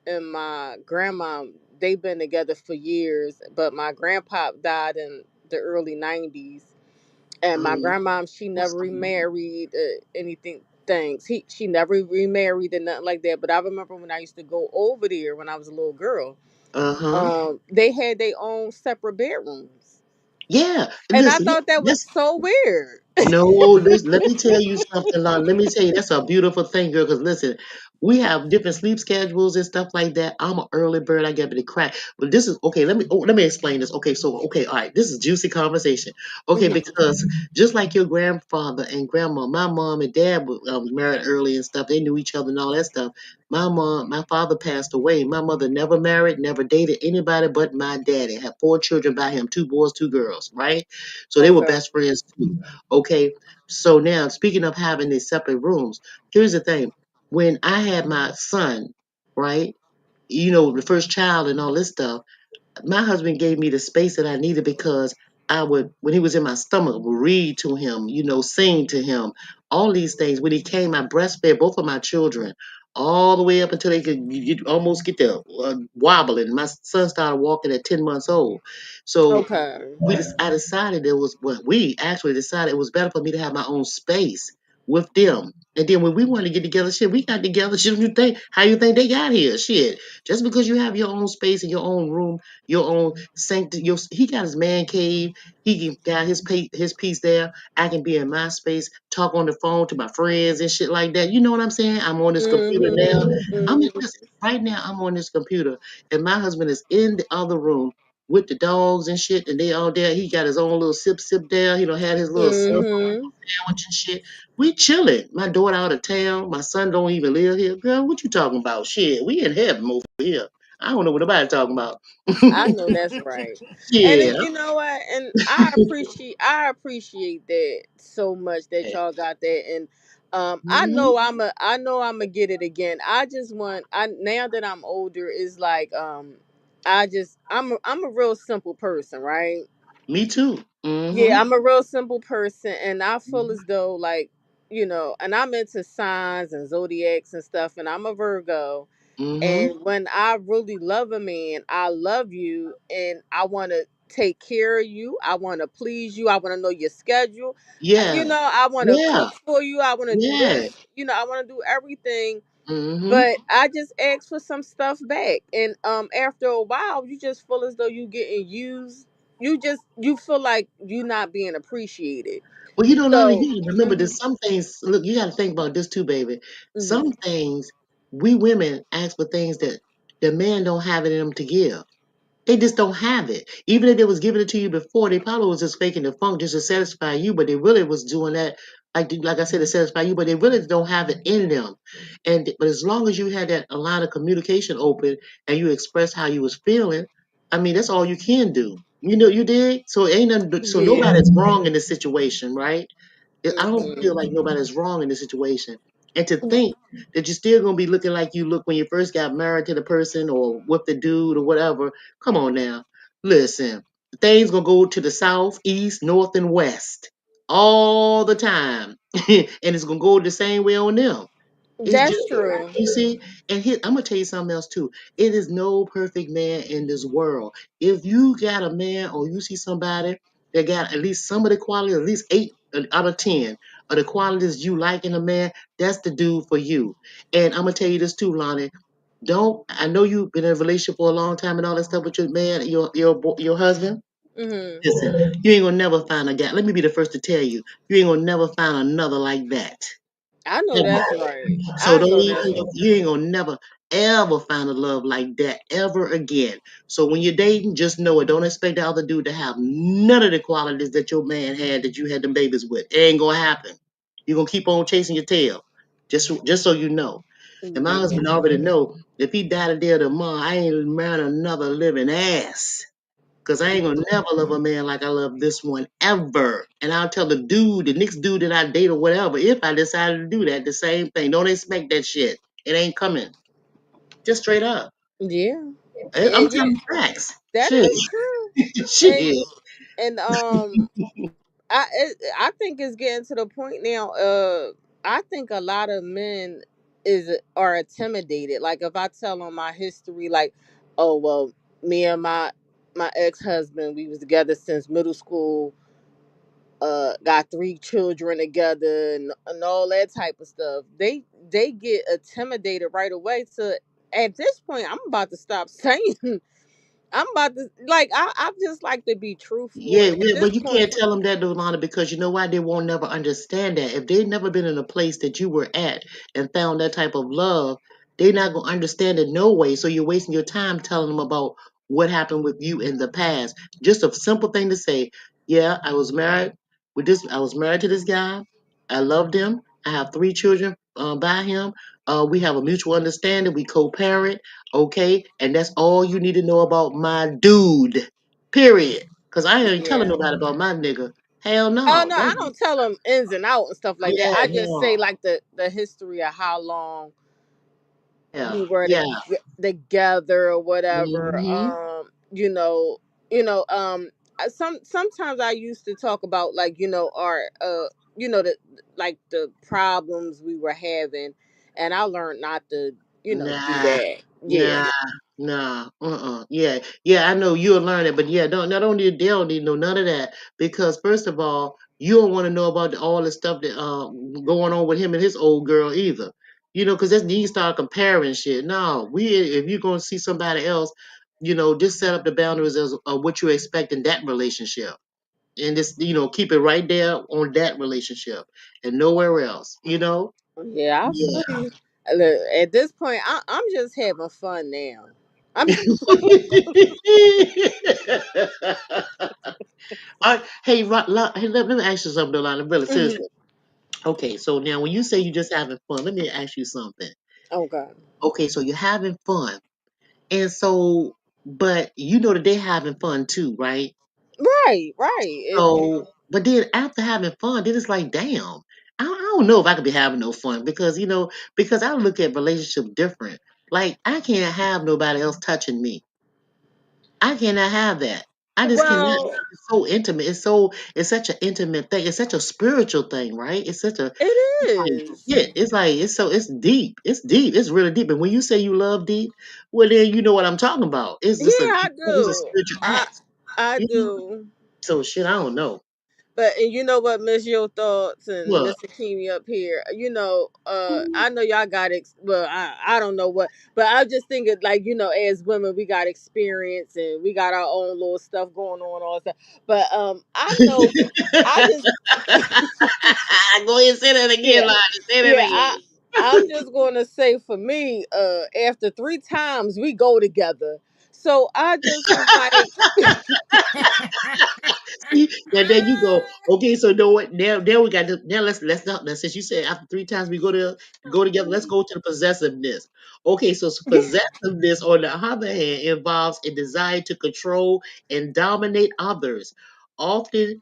and my grandma, they've been together for years, but my grandpa died in the early 90s, and my Um, grandma, she never remarried, anything things. She never remarried or nothing like that. But I remember when I used to go over there when I was a little girl, uh huh. they had their own separate bedrooms. Yeah. And I Listen, thought that was that's so weird. no. Let me tell you something, Lon. Let me tell you that's a beautiful thing, girl. Because listen. we have different sleep schedules and stuff like that. I'm an early bird. I get up at the crack. But this is okay. Let me explain this. Okay, so okay, all right. This is juicy conversation. Okay, Hmm. because just like your grandfather and grandma, my mom and dad was married early and stuff. They knew each other and all that stuff. My father passed away. My mother never married, never dated anybody but my daddy. Had four children by him, two boys, two girls. Right, so they were Okay. best friends too. Okay, so now speaking of having these separate rooms, here's the thing when I had my son, right? The first child and all this stuff, my husband gave me the space that I needed because I would, when he was in my stomach, would read to him, sing to him, all these things. When he came, I breastfed both of my children all the way up until they could almost get there wobbling. My son started walking at 10 months old. So Okay. I decided it was what we actually decided it was better for me to have my own space with them. And then when we wanted to get together, shit, we got together. Shit, you think how you think they got here? Shit, just because you have your own space and your own room, your own sanctum. He got his man cave. Got his piece there. I can be in my space, talk on the phone to my friends and shit like that. You know what I'm saying? I'm on this computer now. Hmm. Hmm. Listen, right now. I'm on this computer, and my husband is in the other room with the dogs and shit, and they all there. He got his own little sip there. Had his little Hmm. sandwich and shit. We chilling. My daughter out of town. My son don't even live here. Girl, what you talking about? Shit, we in heaven over here. I don't know what nobody talking about. I know that's right. And Yeah. then, you know what? And I appreciate that so much that y'all got that. And I Hmm. know I'm a get it again. I just want I now that I'm older is like I'm a real simple person, right? Me too. Yeah, Hmm. I'm a real simple person, and I feel as though, like, and I'm into signs and zodiacs and stuff, and I'm a Virgo. Hmm. And when I really love a man, I love you, and I want to take care of you. I want to please you. I want to know your schedule. Yeah. I want to Yeah. cook for you. I want to do Yeah. this. I want to do everything. Hmm. But I just ask for some stuff back, and after a while, you just feel as though you getting used. You feel like you not being appreciated. Well, Lonnie, So, you gotta remember mhm, that some things, look, you gotta think about this too, baby. Some mhm, things, we women ask for things that the men don't have it in them to give. They just don't have it. Even if they was giving it to you before, they probably was just faking the funk just to satisfy you, but they really was doing that, like I said, to satisfy you, but they really don't have it in them. But as long as you had that a line of communication open and you expressed how you was feeling, I mean, that's all you can do. You did. So ain't nothing. So yeah, nobody's wrong in this situation, right? I don't feel mhm, like nobody's wrong in this situation. And to think that you're still gonna be looking like you look when you first got married to the person or with the dude or whatever. Come on now. Listen, things gonna go to the south, east, north, and west all the time. And it's gonna go the same way on them. It's just that's true. you see, and here I'm gonna tell you something else too. It is no perfect man in this world. If you got a man or you see somebody that got at least some of the qualities, at least 8 out of 10 of the qualities you like in a man, that's the dude for you. And I'm gonna tell you this too, Lonnie. Don't I know you've been in a relationship for a long time and all that stuff with your man, your husband. Hmm. Listen, you ain't gonna never find a guy. Let me be the first to tell you, you ain't gonna never find another like that. I know that's right. So I don't know even that's you ain't gonna never ever find a love like that ever again. So when you're dating, just know it. Don't expect the other dude to have none of the qualities that your man had that you had them babies with. It ain't gonna happen. You're gonna keep on chasing your tail. Just so you know. And my yeah. husband already know if he died a day tomorrow, I ain't marrying another living ass. Cause I ain't gonna never love a man like I love this one ever. And I'll tell the next dude that I date or whatever, if I decided to do that, the same thing. Don't expect that shit. It ain't coming. Just straight up. Yeah. I'm And telling you facts. that Shit. is true. And Shit. I think it's getting to the point now. I think a lot of men are intimidated. Like, if I tell them my history, like, oh well, me and my ex husband, we was together since middle school. Got three children together, and all that type of stuff. They get intimidated right away. To At this point, I'm about to stop saying I'm about to like I just like to be truthful, Yeah, and at yeah, this but you point, can't tell them that, Dolana, because you know why? They won't never understand that. If they've never been in a place that you were at and found that type of love, they're not gonna understand it no way. So you're wasting your time telling them about what happened with you in the past. Just a simple thing to say, yeah, I was married with this. I was married to this guy. I loved him. I have three children by him. We have a mutual understanding. We co-parent. Okay, and that's all you need to know about my dude. Period. Cause I ain't telling yeah. nobody about my nigga. Hell Oh no. no, I don't tell them ins and out and stuff like that. Yeah, I just no. say like the history of how long Yeah, we were yeah. together or whatever. Hmm. Sometimes I used to talk about like our the like the problems we were having, and I learned not to do Nah, that. Yeah. nah, nah. Yeah, yeah. I know you'll learn it, but yeah, don't not only they don't need to know none of that because first of all, you don't want to know about all the stuff that going on with him and his old girl either. Because that's you start comparing shit. No, we if you're gonna see somebody else, just set up the boundaries of what you expect in that relationship. And just keep it right there on that relationship and nowhere else. Yeah, I Yeah. feel you. Look, at this point, I'm just having fun now. I'm All right, hey, hey, let me ask you something, Delana, really Mhm. seriously. Okay, so now when you say you're just having fun, let me ask you something. Okay. Okay, so you're having fun, and so, but that they're having fun too, right? Right, right. So, but then after having fun, then it's like, damn, I don't know if I could be having no fun because I look at relationship different. Like, I can't have nobody else touching me. I cannot have that. I just cannot. Well, It's so intimate. It's such an intimate thing. It's such a spiritual thing, right? it It's like, is. yeah, it's deep. It's deep. It's really deep. And when you say you love deep, well, then you know what I'm talking about. It's Yeah, just I it's a do. spiritual act. I You know? do. So shit, I don't know. But and you know what, Miss Your Thoughts and What? Mr. Kimi up here, I know y'all got well, I don't know what, but I just think it like, as women we got experience and we got our own little stuff going on, all that stuff. But I know I just Go ahead and say that again, yeah, Lottie. Say that yeah, again. I'm just gonna say for me, after 3 times we go together. So I just was like, See, now there you go. Okay, so know what? Now we got to now let's not now since you said after three times we go together, let's go to the possessiveness. Okay, so possessiveness on the other hand involves a desire to control and dominate others, often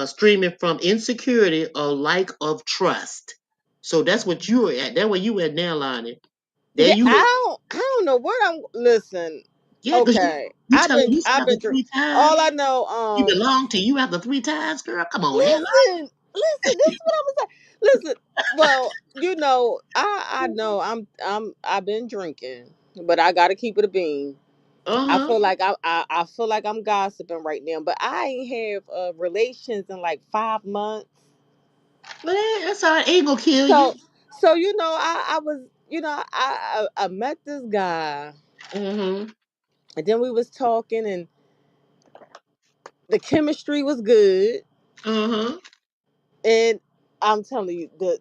streaming from insecurity or lack of trust. So that's what you were at. That's where you at now, Lonnie. There yeah, you I don't know what I'm. Listen, yeah, because okay, you telling me I've after been through. three times. All I know, He belonged to you after three times, girl. Come on now. listen. This is what I'm gonna say. Listen, well, I know I've been drinking, but I got to keep it a bean. Uh I huh. feel like I feel like I'm gossiping right now, but I ain't have relations in like 5 months. But that's all right. Ain't gonna kill you. So I was I met this guy, Mm-hmm. and then we was talking, and the chemistry was good, Uh and I'm telling you the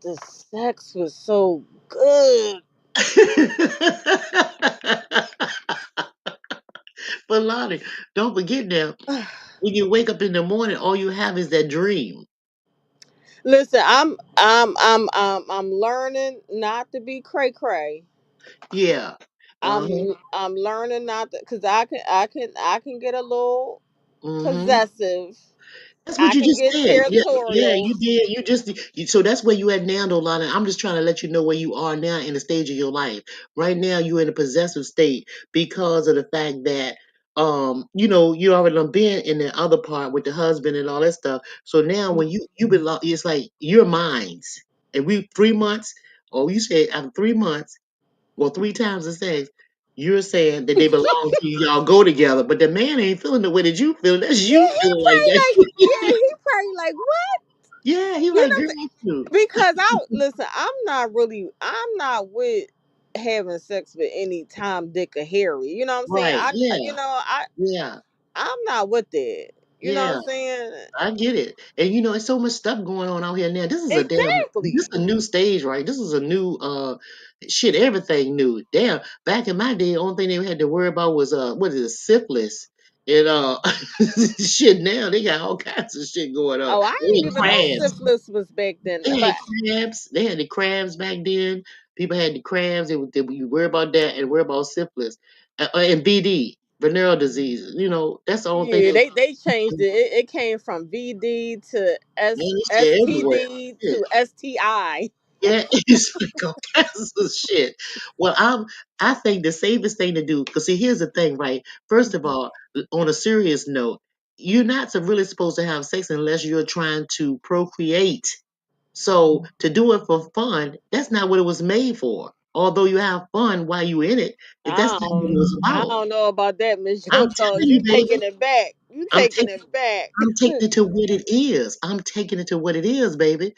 the sex was so good. huh. But Lonnie, don't forget now. When you wake up in the morning, all you have is that dream. Listen, I'm learning not to be cray cray. Yeah. Uh huh. I'm learning not to, because I can get a little Mm-hmm. possessive. That's what I you can just get said. Yeah, yeah, territorial. you did. So that's where you at now, Dolana. I'm just trying to let you know where you are now in the stage of your life. Right now, you're in a possessive state because of the fact that, you already done been in the other part with the husband and all that stuff. So now, when you belong, it's like you're mine's. And we 3 months, or you said after 3 months, or three times the sex, you're saying that they belong to you. Y'all go together, but the man ain't feeling the way that you feel. That's Yeah, you feeling like that. he probably like what? Yeah, he You like know, girl too. because I'm not with. having sex with any Tom, Dick, or Harry. You know what I'm saying? Right. You Yeah. know, Yeah. I'm not with that. You know what Yeah. I'm saying? I get it. And you know, it's so much stuff going on out here now. This is Exactly. a new stage, right? This is a new shit, everything new. Damn, back in my day, the only thing they had to worry about was what is it, syphilis. And shit now they got all kinds of shit going on. Oh, I They didn't had even know crabs. syphilis was back then. They But had crabs. They had the crabs back then. People had the crabs. They worry about that and worry about syphilis. And VD, venereal diseases. You know, that's the only thing yeah, that they changed it. It came from VD to man, this shit everywhere. STD Shit. to STI. Yeah, it's like all kinds of shit. Well, I think the safest thing to do, because see, here's the thing, right? First of all, on a serious note, you're not really supposed to have sex unless you're trying to procreate. So to do it for fun, that's not what it was made for. Although you have fun while you're in it, that's not what it was I about. don't know about that, Miss I'm Joto. telling You you, taking baby. it back. You I'm taking it back. I'm taking it to what it is. I'm taking it to what it is, baby.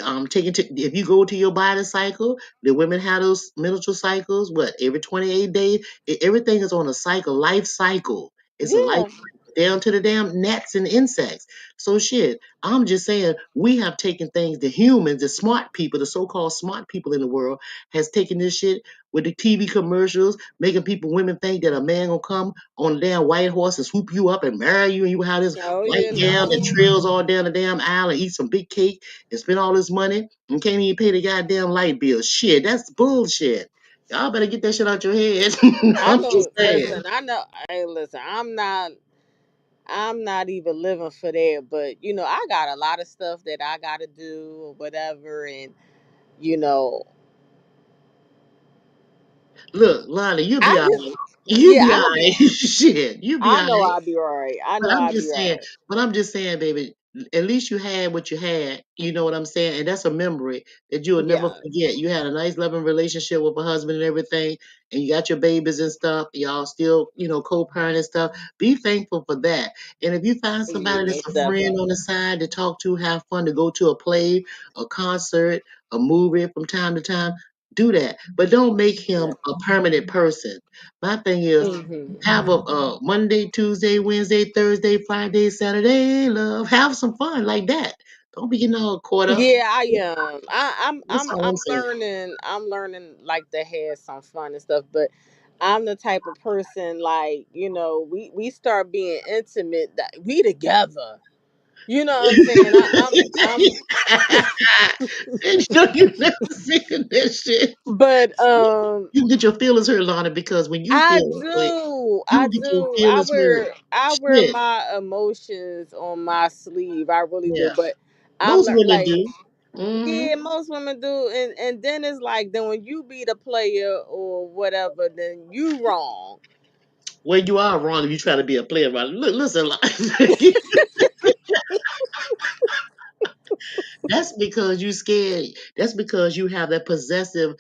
I'm taking to if you go to your body cycle, the women have those menstrual cycles. What every 28 days, everything is on a cycle, life cycle. It's a life Yeah. cycle, down to the damn gnats and insects. So shit. I'm just saying we have taken things. The humans, the smart people, the so-called smart people in the world, has taken this shit with the TV commercials, making people women think that a man gonna come on a damn white horse and swoop you up and marry you, and you have this Oh white yeah, gown that no. trails all down the damn aisle and eat some big cake and spend all this money and can't even pay the goddamn light bill. Shit, that's bullshit. Y'all better get that shit out your head. I I'm just know. saying. Listen, I know. Hey, listen. I'm not even living for that. But you know, I got a lot of stuff that I got to do or whatever, and you know, Look, Lonnie, you'll be I all just right. You'll yeah, be all right. Shit, you'll be I all know right. I'll be all right. I But know I'm I'll be just all saying, right. baby, at least you had what you had. You know what I'm saying? And that's a memory that you will never Yeah. forget. You had a nice, loving relationship with a husband and everything, and you got your babies and stuff. Y'all still, co-parent and stuff. Be thankful for that. And if you find Yeah, somebody that's most a friend on definitely. the side to talk to, have fun, to go to a play, a concert, a movie from time to time, do that. But don't make him a permanent person. My thing is, Hmm. have a Monday, Tuesday, Wednesday, Thursday, Friday, Saturday, love. Have some fun like that. Don't be getting all caught up. Yeah, I am. That's all I'm I'm saying. learning. I'm learning like to have some fun and stuff. But I'm the type of person like we start being intimate. That we together. You know what I'm saying? I'm. And you never seen that shit. But You get your feelings hurt, Lana, because when you I feel that way, do. I you get your do. feelings hurt. I wear Shit. my emotions on my sleeve. I really do. Yeah. But Most women like, do. Hmm. yeah, most women do. And then it's like, then when you be the player or whatever, then you wrong. Well, you are wrong if you try to be a player, right? Look, listen, that's because you scared. That's because you have that possessive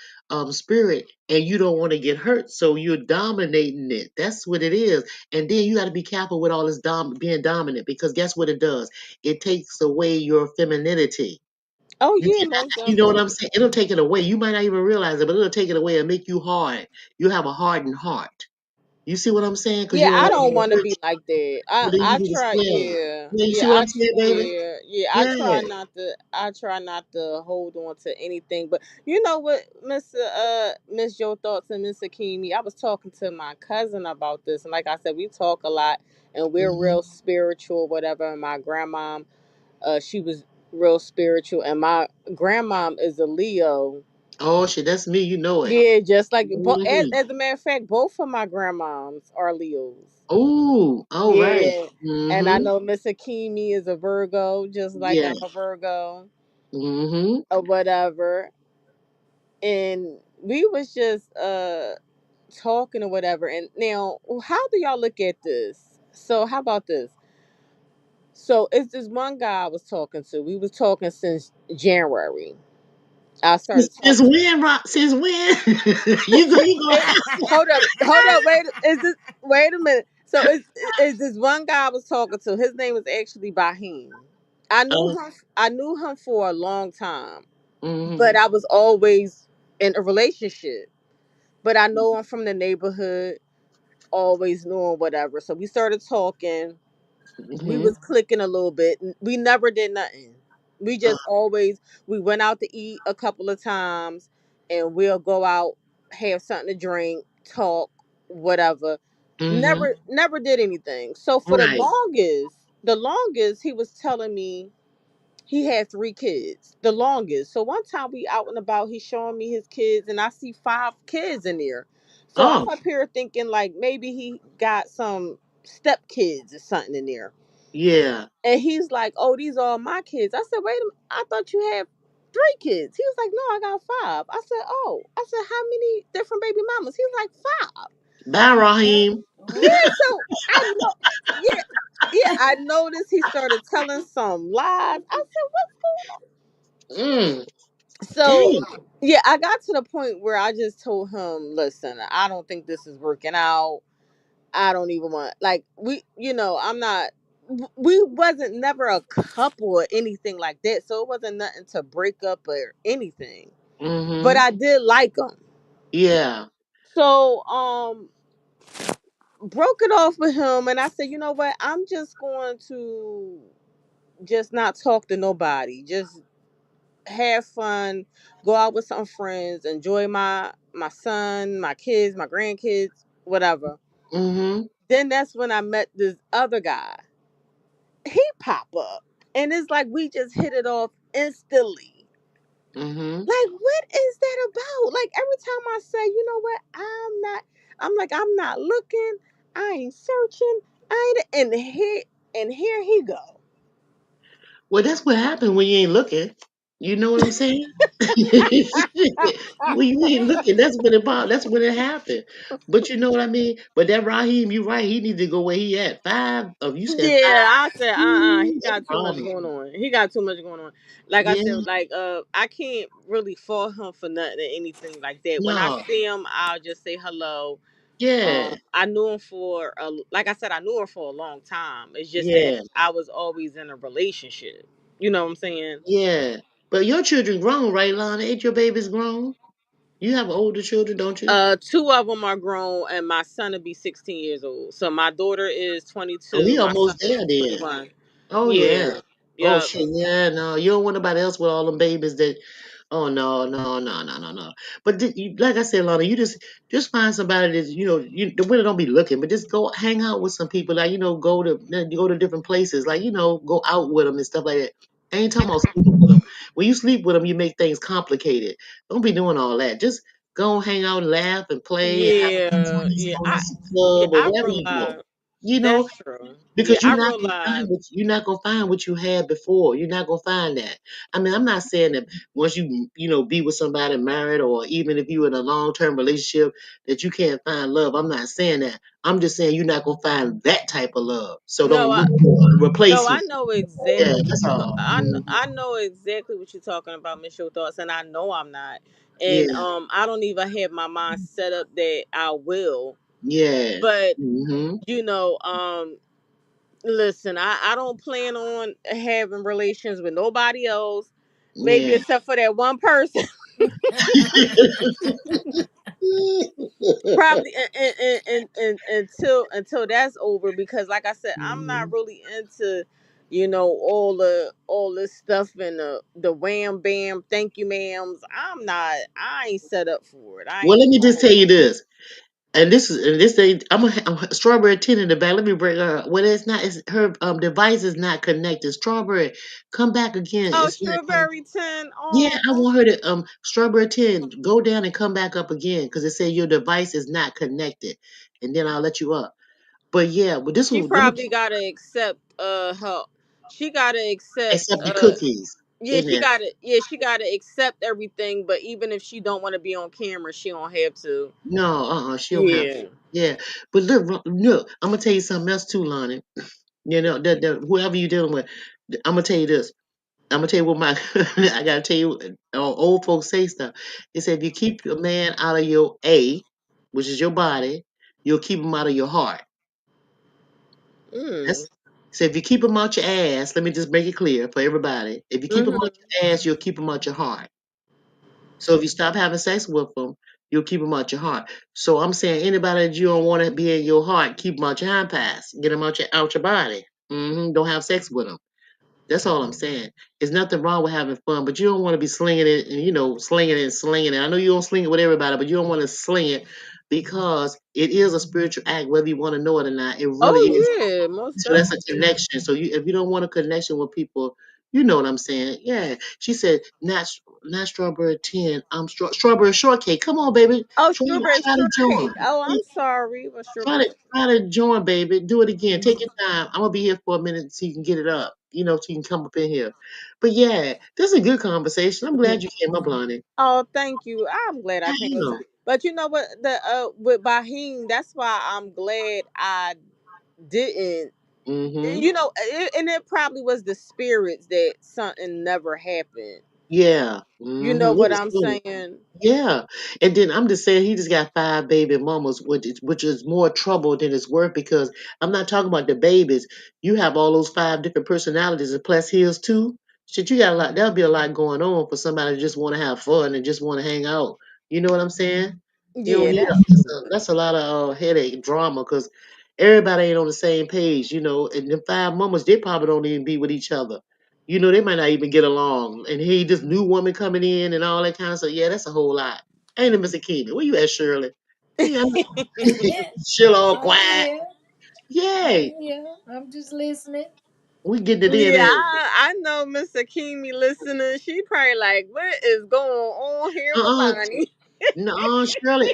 spirit and you don't want to get hurt. So you're dominating it. That's what it is. And then you got to be careful with all this being dominant because guess what it does? It takes away your femininity. Oh And yeah, then, most you know what I'm definitely. saying? It'll take it away. You might not even realize it, but it'll take it away and make you hard. You have a hardened heart. You see what I'm saying? Because you Yeah, don't I let don't it want to hurt be you. like that. So then you I need to try. spell. Yeah, Yeah, you see what I'm saying, baby? yeah. I try Yeah. not to. I try not to hold on to anything. But you know what, Miss Joe Thoughts and Miss Akimi, I was talking to my cousin about this, and like I said, we talk a lot, and we're Hmm. real spiritual, whatever. And my grandmom, she was real spiritual, and my grandmom is a Leo. Oh shit, that's me. You know it. Yeah, just like, Hmm. as a matter of fact, both of my grandmoms are Leos. Oh, all right. Yeah. And I Mm-hmm. know Miss Akimi is a Virgo, just like Yeah. I'm a Virgo Mm-hmm. or whatever. And we was just talking or whatever. And now, how do y'all look at this? So how about this? So it's this one guy I was talking to. We was talking since January. I started Since talking. when, Rock? Since when? You go. Hey, hold up, wait. Is this? Wait a minute. So is this one guy I was talking to? His name was actually Bahim. Uh, I knew him for a long time, mm-hmm. but I was always in a relationship. but I know him from the neighborhood, always knowing whatever. So we started talking. We Mhm. was clicking a little bit. We never did nothing. We Uh, just always we went out to eat a couple of times, and we'll go out, have something to drink, talk, whatever. mhm. Never did anything. So for Right. the longest he was telling me he had 3 kids. The longest. So one time we out and about, he's showing me his kids, and I see 5 kids in there. So I'm Oh, up here thinking like maybe he got some step kids or something in there. yeah. And he's like, "Oh, these are my kids." I said, "Wait a minute, I thought you had 3 kids." He was like, "No, I got 5." I said, "Oh." I said, "How many different baby mamas?" He was like, "5." Bye, Raheem. Yeah, so I know. Yeah, yeah, I noticed he started telling some lies. I said, Mm. so Dang. yeah, I got to the point where I just told him, "Listen, I don't think this is working out. I don't even want like I'm not. We wasn't never a couple or anything like that, so it wasn't nothing to break up or anything. But Mhm. I did like him, Yeah. so broke it off with him, and I said, you know what? I'm just going to just not talk to nobody. Just have fun, go out with some friends, enjoy my son, my kids, my grandkids, whatever." Mhm. Then that's when I met this other guy. He pop up, and it's like we just hit it off instantly. Mhm. Like, what is that about? Like every time I say, you know what, I'm not looking, I ain't searching, I ain't, and here he go. Well, that's what happened when you ain't looking. You know what I'm saying? When you ain't looking, that's when it happened. But you know what I mean? But that Raheem, you right, he need to go where he at. Five of you said Yeah, five. I said, he Ooh, that's got too much problem. going on. He got too much going on. Like I said, Yeah, like I can't really fault him for nothing or anything like that. When I no. see him, I'll just say hello. Yeah, I knew him like I said, I knew her for a long time. It's just that yeah, I was always in a relationship. You know what I'm saying? yeah. But your children grown, right, Lana? Ain't your babies grown? You have older children, don't you? Two of them are grown, and my son will be 16 years old. So my daughter is Oh, 22. we My son almost there is then. 21. Oh yeah. Yeah. Oh Yep. shit, yeah, no. You don't want nobody else with all them babies that oh no, no, no, no, no, no. But like I said, Lana, you just find somebody that the women don't be looking, but just go hang out with some people, like go to different places, like go out with them and stuff like that. I ain't talking about sleeping with them. When you sleep with them, you make things complicated. Don't be doing all that. Just go hang out, laugh, and play, have a good Yeah. time, Yeah. go to some club or I wherever you go. realize You know, that's true. Yeah, because I realize. you're not gonna find what you had before. You're not gonna find that. I mean, I'm not saying that once be with somebody married, or even if you're in a long term relationship, that you can't find love. I'm not saying that. I'm just saying you're not gonna find that type of love. So No, don't look for a no, I replacement. know Yeah, exactly what that's you're talking. all. Mhm. I know exactly what you're talking about, Miss Your Thoughts, and I know I'm not. And Yeah, I don't even have my mind set up that I will. yeah. But Hmm. you know, listen, I don't plan on having relations with nobody else, maybe Yeah. except for that one person. Probably until that's over, because like I said, I'm not Mhm. really into all this stuff and the wham bam thank you ma'ams. I ain't set up for it. I Well, let ain't me just doing tell you this. And this thing, I'm Strawberry 10 in the back. Let me bring her. Well, it's not. It's her device is not connected. Strawberry, come back again. oh It's not. strawberry 10. Yeah, Oh, I want her to Strawberry 10. Go down and come back up again because it said your device is not connected, and then I'll let you up. But yeah, but this she one, let me probably gotta accept her she gotta accept accept the cookies yeah, in there. she gotta accept everything, but even if she don't want to be on camera, she don't have to. No, she don't have to. Yeah. Yeah, but look, I'm gonna tell you something else too, Lonnie. Whoever you're dealing with, I'm gonna tell you this. I'm gonna tell you what my I gotta tell you. Old folks say stuff. They say if you keep a man out of your A, which is your body, you'll keep him out of your heart. Mm. That's so if you keep him out your ass, let me just make it clear for everybody. If you keep him out Mm-hmm. your ass, you'll keep him out your heart. So if you stop having sex with him, You'll keep them out your heart. So I'm saying anybody that you don't want to be in your heart, keep them out your hand pass. Get them out your body. Don't have sex with them. That's all I'm saying. There's nothing wrong with having fun, but you don't want to be slinging it and slinging it and slinging it. I know you don't sling it with everybody, but you don't want to sling it because it is a spiritual act, whether you want to know it or not. It really is. Oh yeah, most So that's a definitely. connection. So if you don't want a connection with people, you know what I'm saying? Yeah. She said not strawberry 10. I'm strawberry shortcake. Come on, baby. Oh, Try, strawberry try to join. shortcake. Oh, I'm sorry, but strawberry. Try to join, baby. Do it again. Take your time. I'm gonna be here for a minute so you can get it up. So you can come up in here. But yeah, this is a good conversation. I'm glad you came up on it. Oh, thank you. I'm glad I I came up. am. But you know what? The with Bahim, that's why I'm glad I didn't. Mm-hmm. And it probably was the spirits that something never happened. Yeah. You Mm-hmm. know It what was I'm cool. saying? Yeah, and then I'm just saying he just got 5 baby mamas, which is more trouble than it's worth because I'm not talking about the babies. You have all those 5 different personalities, and plus his too. Shit, you got a lot. There'll be a lot going on for somebody to just want to have fun and just want to hang out. You know what I'm saying? Yeah, Yeah, that's that's a lot of headache drama because everybody ain't on the same page. And the 5 mamas they probably don't even be with each other. They might not even get along. And hey, this new woman coming in and all that kind of stuff. Yeah, that's a whole lot. Ain't it, Mr. Keeman? Where you at, Shirley? Where you at? She'll all I'm quiet. here. Yay. I'm here. I'm just listening. We getting it in yeah. there. I know Miss Akimi listening. She probably like, what is going on here with Uh-uh. Lonnie? No, Shirley.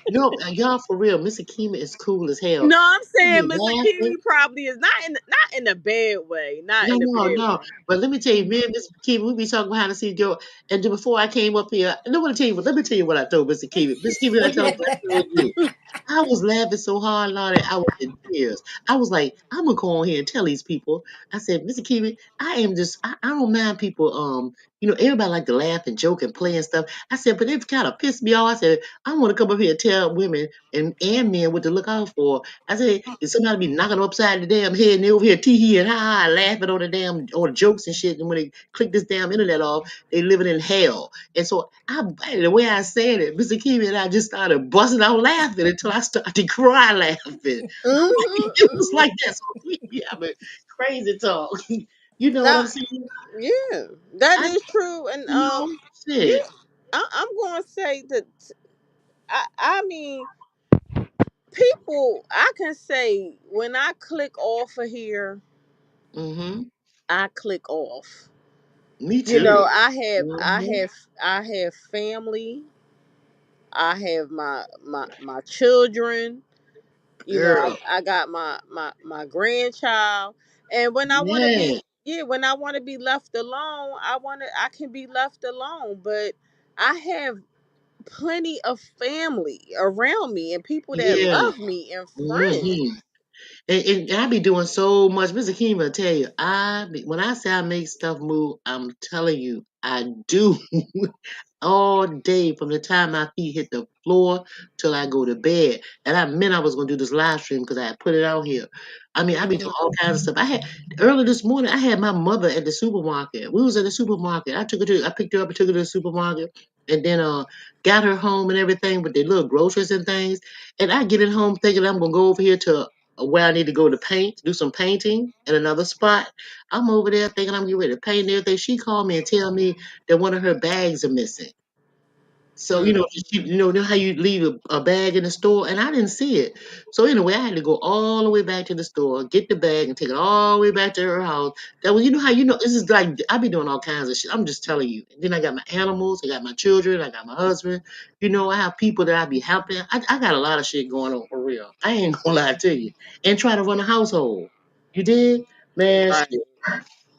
No, y'all for real. Mr. Keeman is cool as hell. No, I'm He saying be Miss laughing. Akimi probably is not in a bad way. Not No, in a no, bad no. way. But let me tell you, me and Mr. Keeman, we be talking behind the scenes, Joe. And then before I came up here, I don't want to tell you, but let me tell you what I told Mr. Keeman. Mr. Keeman, I told him what I told you. I was laughing so hard, Lord, that I was in tears. I was like, I'm gonna go on here and tell these people. I said, Mr. Kiwi, I don't mind people, everybody like to laugh and joke and play and stuff. I said, but it kind of pissed me off. I said, I want to come up here and tell women and men what to look out for. I said, if somebody be knocking upside the damn head and they over here tee hee and ha ha laughing on the jokes and shit, and when they click this damn internet off, they living in hell. And so the way I said it, Mr. Kimmy and I just started busting out laughing until I started to cry laughing. It was Mm-hmm. like that. So we be having crazy talk. You know what Nah, I'm saying? yeah, that I, is true. And yeah, shit. I'm gonna say that. I mean, people. I can say when I click off of here, Mm-hmm. I click off. Me You know, too. I Mm-hmm. have, I have family. I have my children. You know, Girl. I got my grandchild, and when I want to Yeah. be, yeah, when I want to be left alone, I can be left alone. But I have plenty of family around me and people that Yeah. love me and friends. Mm-hmm. And I be doing so much. Mr. Keem will tell you, when I say I make stuff move, I'm telling you, I do. All day from the time my feet hit the floor till I go to bed. And I meant I was gonna do this live stream because I had put it out here. I mean, I be doing Mhm. all kinds of stuff. I had early this morning. I had my mother at the supermarket. We was at the supermarket. I picked her up and took her to the supermarket, and then got her home and everything with the little groceries and things. And I get it home thinking I'm gonna go over here to where I need to go to paint, do some painting in another spot. I'm over there thinking I'm getting ready to paint and everything. She called me and tell me that one of her bags are missing. So Mm. know how you leave a bag in the store, and I didn't see it. So anyway, I had to go all the way back to the store, get the bag, and take it all the way back to her house. That was, how this is like I be doing all kinds of shit. I'm just telling you. And then I got my animals, I got my children, I got my husband. I have people that I be helping. I got a lot of shit going on for real. I ain't gonna lie to you. And try to run a household. You did, man. Right. Shit.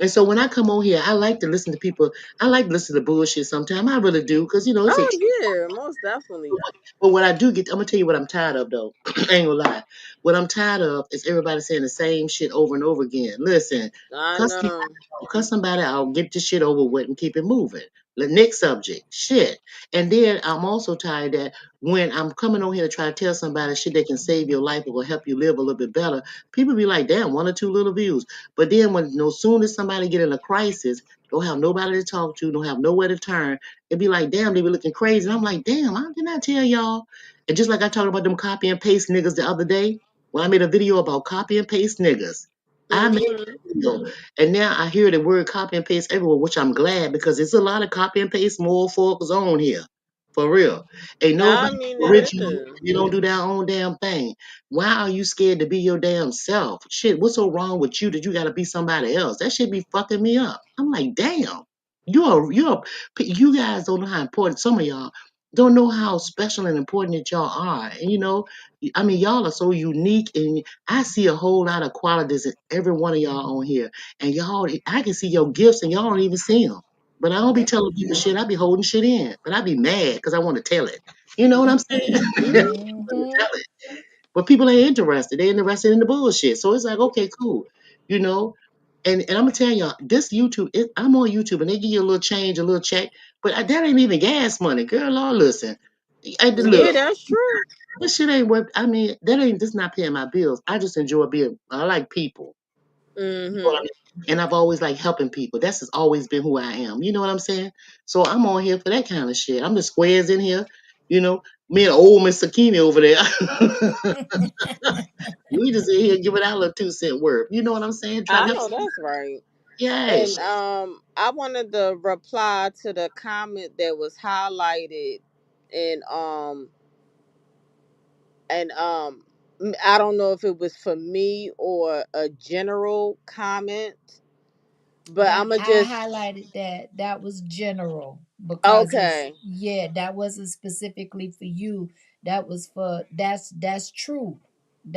And so when I come on here, I like to listen to people. I like to listen to bullshit sometimes. I really do, because it's a. Oh yeah, most definitely. But what I do get, I'm gonna tell you what I'm tired of though. I ain't gonna lie. What I'm tired of is everybody saying the same shit over and over again. Listen, I cuss know. cuss somebody out, get this shit over with, and keep it moving. The next subject, shit. And then I'm also tired that when I'm coming on here to try to tell somebody shit that can save your life or will help you live a little bit better, people be like, damn, one or two little views. But then when no soon as somebody get in a crisis, don't have nobody to talk to, don't have nowhere to turn, it be like, damn, they be looking crazy. And I'm like, damn, I did not tell y'all. And just like I talked about them copy and paste niggas the other day, when I made a video about copy and paste niggas. I made Mhm. a video. And now I hear the word copy and paste everywhere, which I'm glad because it's a lot of copy and paste more folks on here. For real. Ain't I nobody mean it original. is. You don't do their own damn thing. Why are you scared to be your damn self? Shit, what's so wrong with you that you gotta be somebody else? That shit be fucking me up. I'm like, damn. You guys don't know how important some of y'all don't know how special and important that y'all are. And I mean, y'all are so unique, and I see a whole lot of qualities in every one of y'all on here. And y'all, I can see your gifts, and y'all don't even see them. But I don't be telling people shit. I be holding shit in. But I be mad because I want to tell it. You know what I'm saying? I want to Mm-hmm. tell it. But people ain't interested. They're interested in the bullshit. So it's like, okay, cool. You know? And I'm gonna tell y'all, this YouTube, I'm on YouTube and they give you a little change, a little check, but that ain't even gas money, girl. Lord, listen, Yeah, look, that's true. this shit ain't worth. I mean, that's not paying my bills. I just enjoy being. I like people. You know what I Mhm. mean? And I've always liked helping people. That's just always been who I am. You know what I'm saying? So I'm on here for that kind of shit. I'm the squares in here. You know, me and old Miss Sakini over there. We just in here giving our little 2 cent worth. You know what I'm saying? Trying I to help. know that's right. Yes. And I wanted to reply to the comment that was highlighted and I don't know if it was for me or a general comment, but That I'ma I just highlighted that was general because it's, okay. yeah, that wasn't specifically for you. That was for that's true.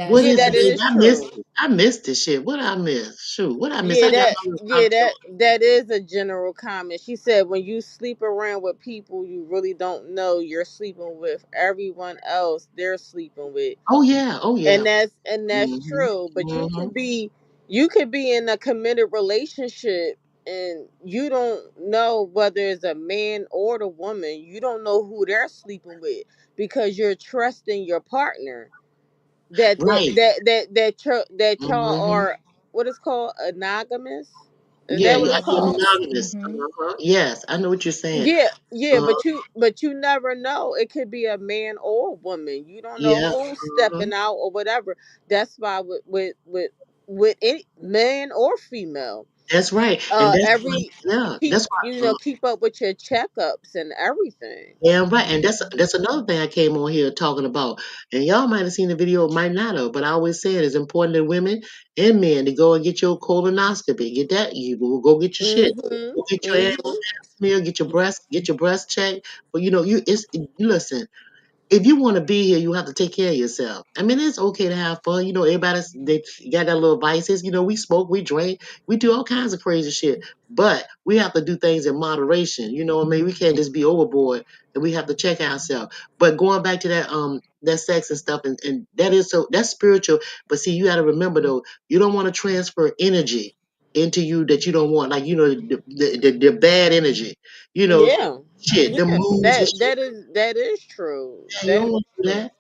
What That's Yeah, is that it, that's baby? is I missed true. it. I missed this shit. What I miss? Shoot, what I miss? Yeah, I got that my little yeah, pop that short. that is a general comment. She said when you sleep around with people you really don't know, you're sleeping with everyone else they're sleeping with. Oh yeah. Oh And yeah. that's Mm-hmm. true. But Mm-hmm. you could be in a committed relationship and you don't know whether it's a man or the woman. You don't know who they're sleeping with because you're trusting your partner. Right. That y'all Mm-hmm. are what is called anogamous. Is Yeah, that what it's you're called? monogamous. monogamous. Mm-hmm. Yes, I know what you're saying. Yeah, yeah, Uh, but you never know. It could be a man or a woman. You don't know yeah. who's stepping out or whatever. That's why with any man or female, That's right. And that's why, every yeah, keep that's why. keep up with your checkups and everything. Yeah, right. And that's another thing I came on here talking about. And y'all might have seen the video, might not have, but I always say it's important that women and men to go and get your colonoscopy. Get that. You will go get your shit. Mhm. Go get your ass Mhm. smear, get your breast checked. But listen, if you want to be here, you have to take care of yourself. I mean, it's okay to have fun. They got their little vices. We smoke, we drink, we do all kinds of crazy shit. But we have to do things in moderation. You know what I mean? We can't just be overboard, and we have to check ourselves. But going back to that sex and stuff, and that's spiritual. But see, you got to remember though, you don't want to transfer energy into you that you don't want, like the bad energy. You know, Yeah. shit, the Yeah. moods and shit. That is true. Man, you That don't is want to do true. that.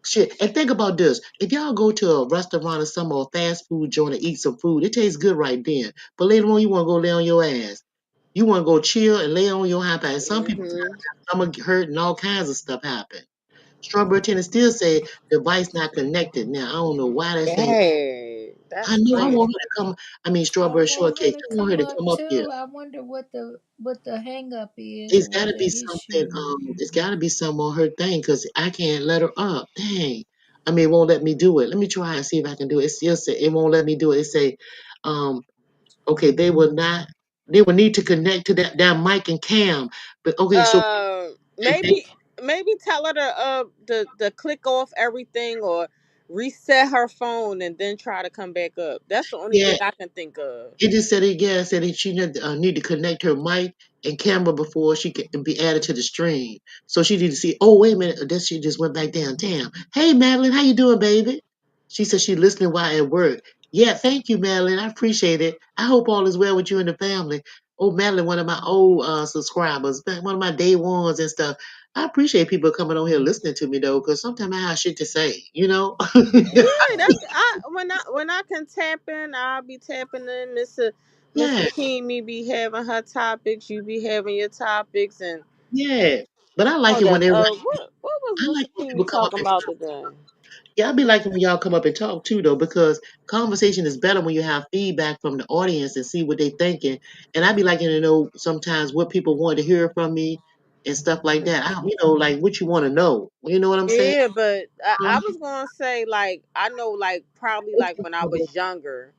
Shit. And think about this. If y'all go to a restaurant or some or a fast food joint and eat some food, it tastes good right then. But later on you want to go lay on your ass. You want to go chill and lay on your high back. Some people Mhm. stomach hurt and all kinds of stuff happen. Strawberry Tennis still say device not connected. Now I don't know why they say. Hey, I that's know I crazy. want her to come. I mean I strawberry want her shortcake. to I want her come to up come up here. too. I wonder what the hang up is or It's what got to the be something. issue. It's got to be something on her thing because I can't let her up. Dang. I mean, it won't let me do it. Let me try and see if I can do it. It still say it won't let me do it. It say, um, okay, they will not. They will need to connect to that mic and cam. But okay, so they, Maybe tell her to click off everything or reset her phone and then try to come back up. That's the only yeah, thing I can think of. it just said it. Yeah, it said that she need to connect her mic and camera before she can be added to the stream. So she need to see. Oh, wait a minute. This she just went back down. Damn. Hey, Madeline, how you doing, baby? She said she listening while at work. Yeah, thank you, Madeline. I appreciate it. I hope all is well with you and the family. Oh, Madeline, one of my old subscribers, one of my day ones and stuff. I appreciate people coming on here listening to me though, because sometimes I have shit to say, you know? Yeah, that's when I can tap in, I'll be tapping in. Mr. Yeah, Kimmy be having her topics, you be having your topics, and yeah. But I like hold it when up, everybody, what was I like Mr. when Kimmy people come up talking and about talk. today? Yeah, I be liking when y'all come up and talk too, though, because conversation is better when you have feedback from the audience and see what they thinking. And I be liking to know sometimes what people want to hear from me and stuff like that. Like what you want to know. You know what I'm saying? Yeah, but I Um, was gonna say, like, I know, like, probably like when I was younger,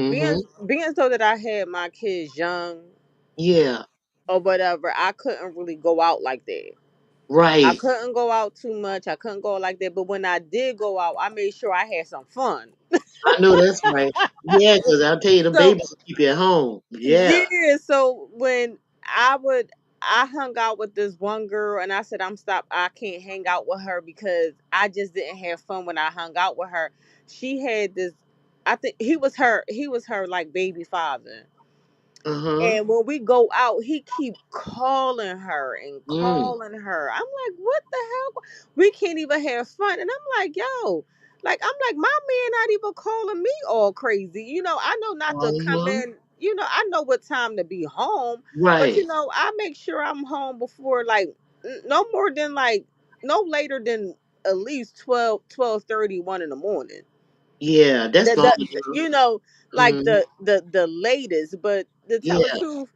being mm-hmm. being so that I had my kids young Yeah. or whatever, I couldn't really go out like that. I Right. couldn't go out too much. I couldn't go like that. But when I did go out, I made sure I had some fun. I know that's right. Yeah, because I'll tell you, the So babies will keep you at home. Yeah. yeah, so when I hung out with this one girl and I said I can't hang out with her because I just didn't have fun when I hung out with her. She had this, I think he was her like baby father. Uh-huh. And when we go out, he keep calling her and Mm. calling her. I'm like, what the hell? We can't even have fun. And I'm like, yo, I'm like, my man not even calling me all crazy. I know not to come Uh-huh. in. I know what time to be home, but Right. I make sure I'm home before like no more than like no later than at least 12:30, 1 in the morning. Yeah, that's the, fine. the you know like Mm. the latest, but to tell the Yeah. truth,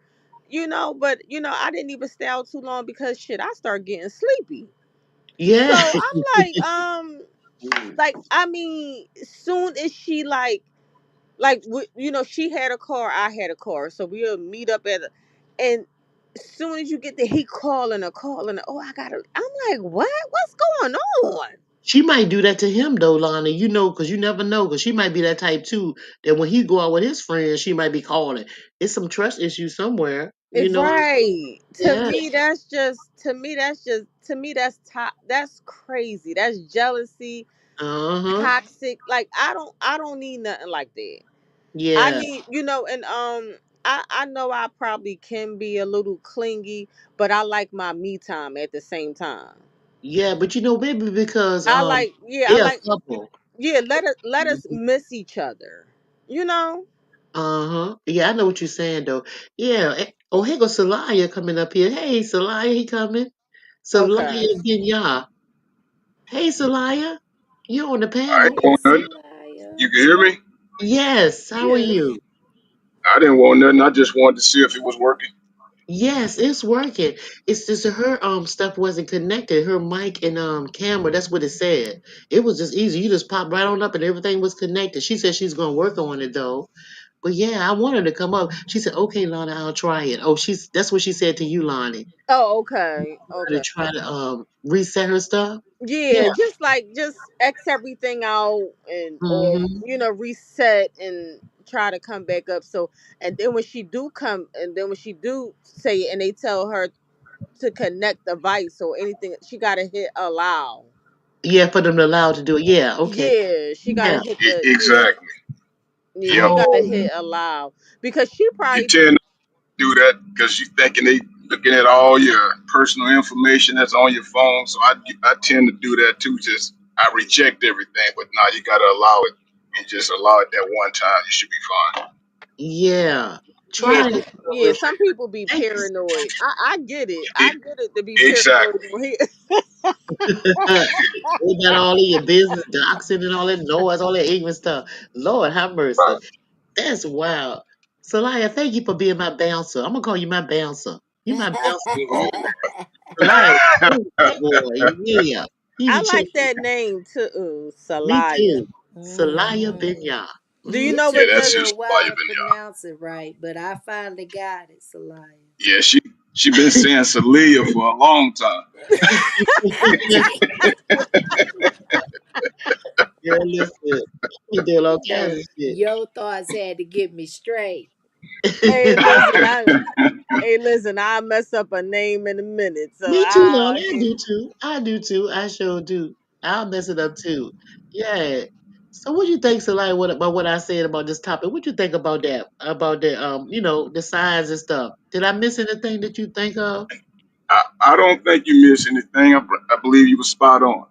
but I didn't even stay out too long because shit, I start getting sleepy. Yeah. So I'm like, I mean, soon as she she had a car, I had a car, so we'll meet up and soon as you get there, he calling her, oh, I gotta, I'm like, what's going on? She might do that to him though, Lonnie. Because you never know. Because she might be that type too. That when he go out with his friends, she might be calling. It's some trust issue somewhere. Right. To Yeah. me, that's crazy. That's jealousy, Uh huh. toxic. Like I don't need nothing like that. I Yeah. need, and I know I probably can be a little clingy, but I like my me time at the same time. Yeah. But maybe because I like, yeah, I they're a like, couple. yeah, let us miss each other. You know? Uh huh. Yeah, I know what you're saying though. Yeah. Oh, here goes Salaya coming up here. Hey, Salaya, he coming. Okay. Salaya Binya. Hey, Salaya, you on the I ain't panel? Hey, want nothing. Salaya. You can hear me? Yes. How are Yes. you? I didn't want nothing. I just wanted to see if it was working. Yes, it's working. It's just that her stuff wasn't connected. Her mic and camera, that's what it said. It was just easy. You just popped right on up and everything was connected. She said she's gonna work on it though. But yeah, I wanted to come up. She said, "Okay, Lonnie, I'll try it." Oh, that's what she said to you, Lonnie. Oh, okay. To Okay. try to reset her stuff. Yeah. Yeah, just X everything out and or Mhm. reset and try to come back up. So and then when she do say it and they tell her to connect the device or anything, she gotta hit allow. Yeah, for them to allow to do it. Yeah. Okay. Yeah, she gotta Yeah. hit the yeah, Exactly. she Yep. gotta Oh. hit allow because she You probably tend to do that because you thinking they looking at all your personal information that's on your phone. So I tend to do that too. Just I reject everything, but now you got to allow it and just allow it that one time. You should be fine. Yeah. yeah, Try it. yeah, some people be Thank you. paranoid. I get it. I E- get it to be paranoid. exactly. They got all of your business doxing and all that noise, all that ignorant stuff. Lord have mercy. Right. That's wild. Salaya, thank you for being my bouncer. I'm gonna call you my bouncer. You my bouncer. Mhm. Salaya, ooh, that boy, yeah. He I be like checking. that name too, Me Salaya. too. Salaya Hmm. Binya. Do you It know Yeah, what took that's the? me a just all while you've to been. pronounce it right, but I finally got it, Salaya. Yeah, she been saying Celia for a long time. Girl, listen. He doing all kinds of Look, shit. your thoughts had to get me straight. Hey, listen, I mess up a name in a minute, so Me too, Lonnie. I do too. I do too. I sure do. I'll mess it up too. Yeah. So what you think, Salai, about what I said about this topic? What you think about that? About the the signs and stuff. Did I miss anything that you think of? I don't think you missed anything. I believe you were spot on.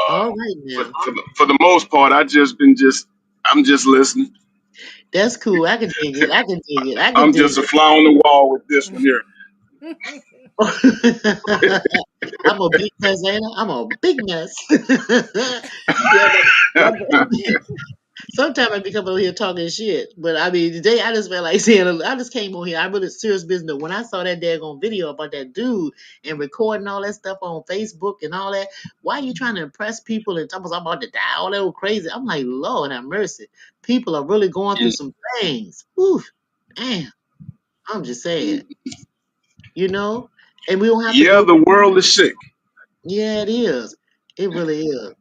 All right now. For the most part, I'm just listening. That's cool. I can dig it. I can dig it. I can I'm dig just a fly on the wall with this one here. it. I'm a big mess, ain't I? I'm a big mess. Yeah, sometimes I become over here talking shit, but I mean, today I just felt like saying, I just came on here. I really serious business. When I saw that daggone video about that dude and recording all that stuff on Facebook and all that, why are you trying to impress people and tell us I'm about to die, all that old crazy? I'm like, Lord have mercy. People are really going through some things. Oof, damn. I'm just saying, you know, and we don't have to Yeah, go. the world is sick. Yeah, it is. It really is.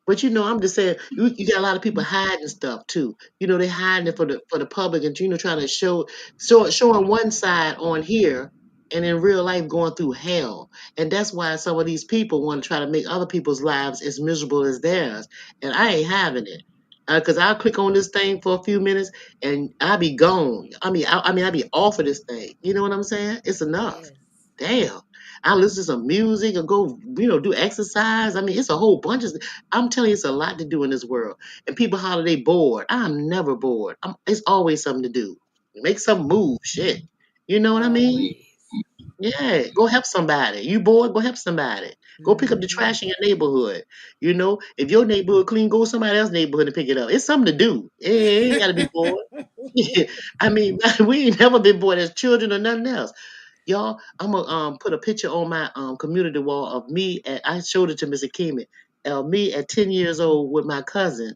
But I'm just saying, you got a lot of people hiding stuff too. They're hiding it for the public, and trying to showing one side on here, and in real life going through hell. And that's why some of these people want to try to make other people's lives as miserable as theirs. And I ain't having it, because I'll click on this thing for a few minutes, and I'll be gone. I'll be off of this thing. You know what I'm saying? It's enough. Yes. Damn. I listen to some music or go, do exercise. I mean, it's a whole bunch of. I'm telling you, it's a lot to do in this world. And people holler they bored. I'm never bored. It's always something to do. Make some move, shit. You know what I mean? Always. Yeah. Go help somebody. You bored? Go help somebody. Go pick up the Hmm. trash in your neighborhood. If your neighborhood clean, go to somebody else's neighborhood and pick it up. It's something to do. It ain't got to be bored. I mean, we ain't never been bored as children or nothing else. Y'all, I'm gonna put a picture on my community wall of me. I showed it to Mr. Keeman. Me at 10 years old with my cousin,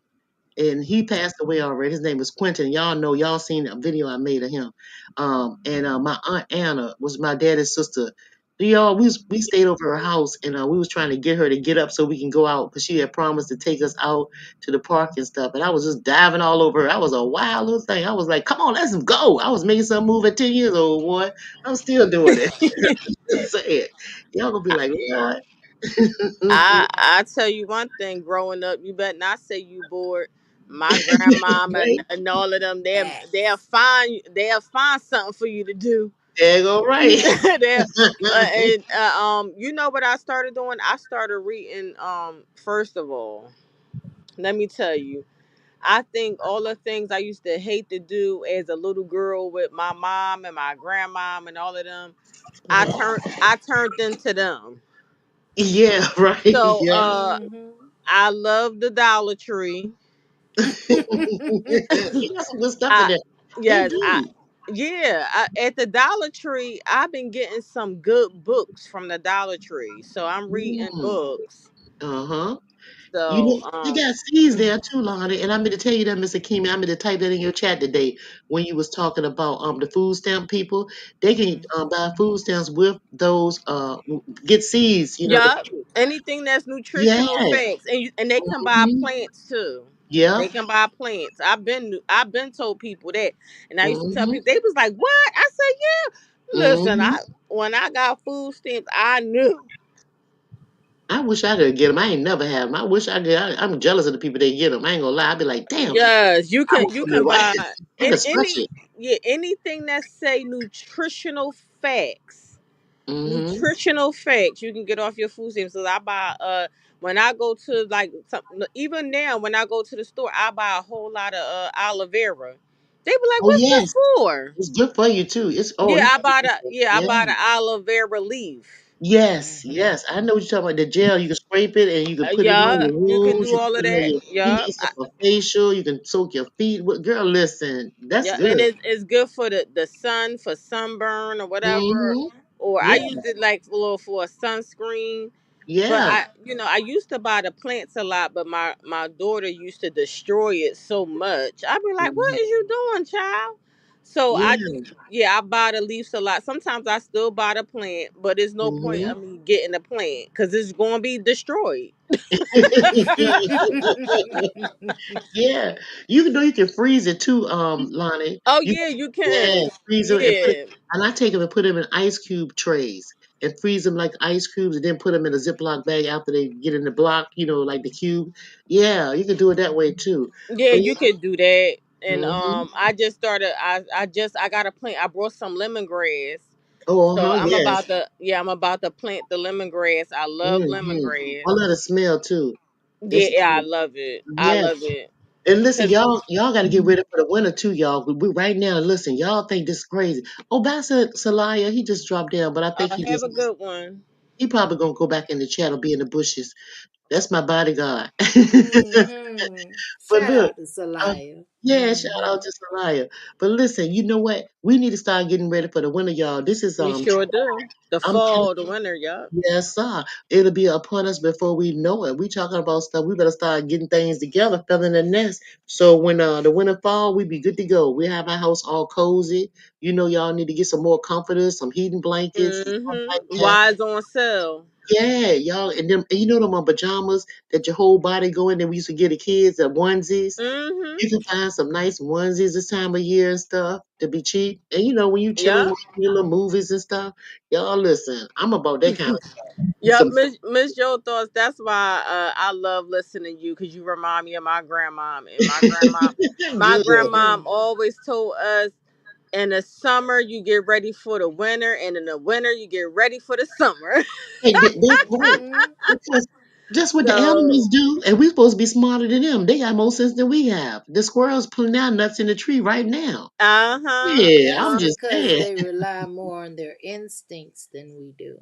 and he passed away already. His name was Quentin. Y'all seen a video I made of him. And my aunt Anna was my daddy's sister. Y'all, we stayed over her house, and we was trying to get her to get up so we can go out because she had promised to take us out to the park and stuff. And I was just diving all over her. I was a wild little thing. I was like, "Come on, let's go!" I was making some move at 10 years old, boy. I'm still doing it. Say it. Y'all gonna be like, "What?" I tell you one thing, growing up, you better not say you bored. My grandmama Right? and all of them, Facts. they'll find something for you to do. There you go, right. They'll, and you know what I started doing? I started reading. First of all, let me tell you, I think all the things I used to hate to do as a little girl with my mom and my grandmom and all of them, Mhm. I turned into them. Yeah, right. So Yeah. Hmm. I love the Dollar Tree. You got some good stuff in I there. They yes, I do. yeah, at the Dollar Tree, I've been getting some good books from the Dollar Tree. So I'm reading Mm. books. Uh-huh. So They got seeds there too, Lonnie. And I'm going to tell you that, Mr. Kimmy, I'm going to type that in your chat today when you was talking about the food stamp people. They can Hmm. buy food stamps with those get seeds, yeah, anything that's yeah. nutritional facts, and they can buy Mhm. plants too. Yeah. They can buy plants. I've been told people that, and I used to tell Mhm. people, they was like, "What?" I said, "Yeah." Listen, Mhm. I when I got food stamps, I knew. I wish I could get them. I ain't never had them. I wish I could. I'm jealous of the people that get them. I ain't gonna lie. I'd be like, damn, Yes, I would you put it can right. buy I could stretch any it. yeah, anything that say nutritional facts. Mhm. Nutritional facts you can get off your food stamps. So I buy when I go to like even now when I go to the store, I buy a whole lot of aloe vera. They be like, Oh "What's this yes, for?" it's good for you too. Yeah, You. I Yeah. buy the aloe vera leaf. Yes, Hmm. yes. I know what you're talking about. The gel, you can scrape it and you can put it on Yeah, your you can wounds. do You can all of put it on that. your feet. Yeah, It's like a facial. You can soak your feet. Girl, listen, that's yeah, and good. it's good for the sun for sunburn or whatever. Hmm. Or I Yeah, use it like for a sunscreen. But yeah. I used to buy the plants a lot, but my daughter used to destroy it so much. I'd be like, "What Mhm. is you doing, child?" So I Yeah. just yeah, I buy the leaves a lot. Sometimes I still buy the plant, but there's no point Hmm. of me getting the plant because it's going to be destroyed. Yeah, you can freeze it too, Lonnie. Oh You yeah, you Yeah, can. freeze them and put it. Yeah, And I take them and put them in ice cube trays. and freeze them like ice cubes, and then put them in a Ziploc bag after they get in the block, like the cube. Yeah, you can do it that way too. Yeah, But you could do that. And yeah, I just started. I got a plant. I brought some lemongrass. oh, So yes. I'm about to plant the lemongrass. I love I lemongrass. love the smell too. Yeah, It's yeah, I love it. I yeah. love it. And listen, 'Cause y'all got to get ready for the winter too, y'all. We right now, listen, y'all think this is crazy. Oh, Bassa Salaya, he just dropped down, but I think have a good one. he probably gonna go back in the chat or be in the bushes. That's my bodyguard. Mm-hmm. But Shout look, out to uh, Salaya. yeah, shout out Mm-hmm. to Salaya. But listen, you know what? We need to start getting ready for the winter, y'all. This is We sure do. The I'm fall, the winter, yup. yes, sir. It'll be upon us before we know it. We talking about stuff. We better start getting things together, filling the nest. So when the winter fall, we be good to go. We have our house all cozy. Y'all need to get some more comforters, some heating blankets, and stuff like that. Wise on sale. Yeah, y'all, and you know them pajamas that your whole body go in. That we used to get the kids the onesies. Mm-hmm. You can find some nice onesies this time of year and stuff to be cheap. And when you chilling, Yup. watching your little movies and stuff, y'all listen. I'm about that kind of Yep, some. Miss Joe thoughts. That's why I love listening to you because you remind me of my grandmom. And my Good. grandmom always told us, in the summer you get ready for the winter, and in the winter you get ready for the summer. Hey, that's right. Mm-hmm. Because that's what the So, animals do, and we're supposed to be smarter than them. They got more sense than we have. The squirrels pulling down nuts in the tree right now. uh huh, Yeah, That's I'm just because saying. they rely more on their instincts than we do.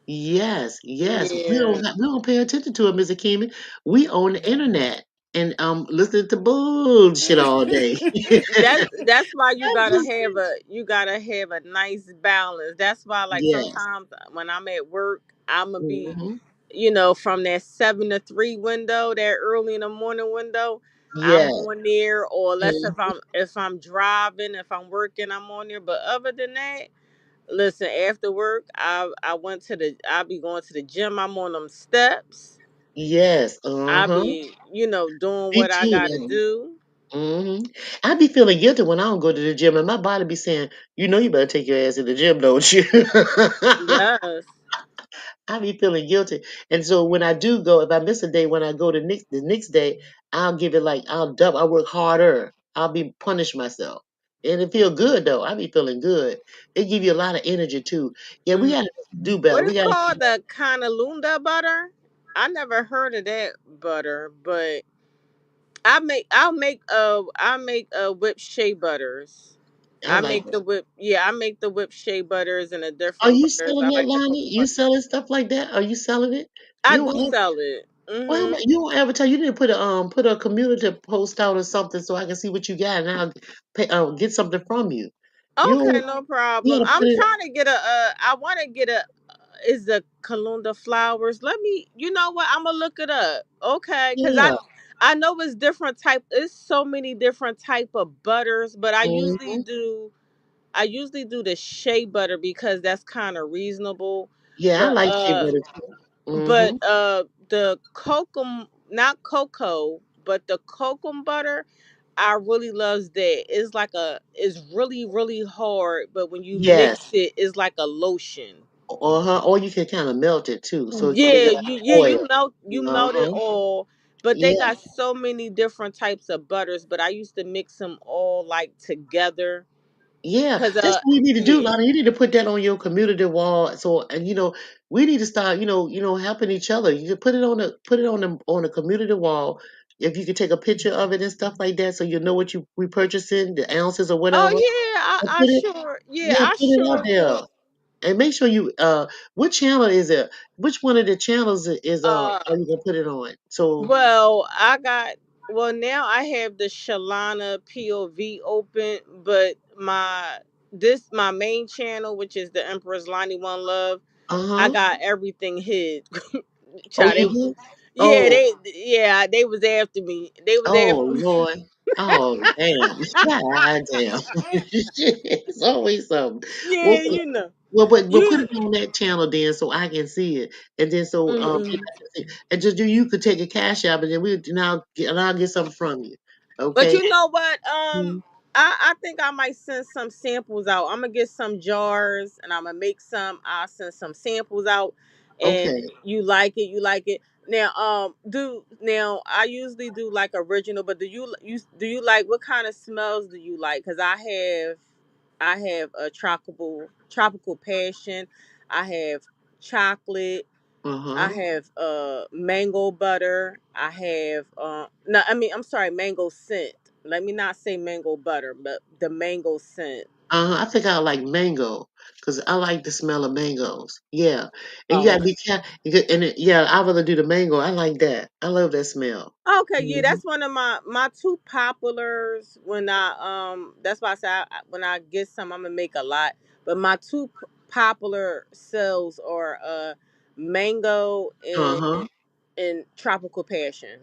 Yes, yes. yeah. We don't pay attention to it, Mr. Kimmy. We own the internet and listening to bullshit all day. That's why I'm just you gotta have a nice balance. That's why, like, yes. sometimes when I'm at work, I'm gonna be, Hmm. from that 7 to 3 window, that early in the morning window, I'm Yes. on there. Or less Mhm. if I'm driving, if I'm working, I'm on there. But other than that, listen, after work, I'll be going to the gym. I'm on them steps. Yes. I'll Uh-huh. be, doing Me what I too gotta now. do. I be feeling guilty when I don't go to the gym, and my body be saying, you better take your ass to the gym, don't you?" Yes. I be feeling guilty, and so when I do go, if I miss a day, when I go the next day, I'll give it like I'll double. I work harder. I'll be punish myself, and it feel good though. I be feeling good. It give you a lot of energy too. Yeah, we Mm. gotta do better. What We is gotta. called the Canalunda butter? I never heard of that butter, but I make whipped shea butters. I like it. I make the whipped shea butters and the Are different you butters. selling I that, like the Lonnie? You coconut. selling stuff like that? Are you selling it? I You do don't. sell it. Well, Mhm. you don't advertise. You need to put a community post out or something so I can see what you got and I'll get something from you. You Okay, don't. no You problem. gotta I'm put it. trying to get I want to get is the Calunda flowers. Let me, you know what? I'm gonna look it up. Okay, cuz Yeah. I know it's different type. It's so many different type of butters, but Hmm. I usually do the shea butter because that's kind of reasonable. Yeah, I But like shea butter too. but Hmm. the cocoa, not cocoa, but the cocoa butter, I really loves that. It's really really hard, but when you mix Yes. it, it's like a lotion. Or you can kind of melt it too, so it create Yeah, like oil. you melt it Uh-huh. all, but they Yeah. got so many different types of butters. But I used to mix them all like together, Yeah, cause that's what we need to do, yeah. Lana. You need to put that on your community wall. So, and we need to start, helping each other. You can put it on the community wall. If you could take a picture of it and stuff like that, so you know what we purchasing, the ounces or Oh whatever. yeah, And put it, yeah, I put it out sure there, will. and make sure what channel is it? Which one of the channels are Uh, you gonna put it on? So, well, now I have the Shalana POV open, but my main channel, which is the Empress Lonnie One Love, I uh-huh. got everything hid. Oh, Child, you do? yeah, Oh, they was after me. They was oh after me. Lord. Oh damn. God damn. It's always something. Well, Yeah, but put you. it on that channel then so I can see it. And then so then Mm-mm. I can see and just you could take a cash out and then I'll get something from you. But Okay? you know what? Mhm. I think I might send some samples out. I'm gonna get some jars and I'm gonna make some. I'll send some samples out, and Okay. you like it, you like it. Now, do now I usually do like original, but do you like what kind of smells do you like? Because I have a tropical passion. I have chocolate. I Uh-huh. have mango butter. I have no, I mean I'm sorry, mango scent. Let me not say mango butter, but the mango scent. I think I like mango because I like the smell of mangoes. Yeah, and you Oh, gotta be and yeah, I'd rather do the mango. I like that. I love that smell. okay, yeah, Hmm. that's one of my two populars. When that's why I say when I get some, I'm gonna make a lot. But my two popular cells are mango Uh-huh. and tropical passion.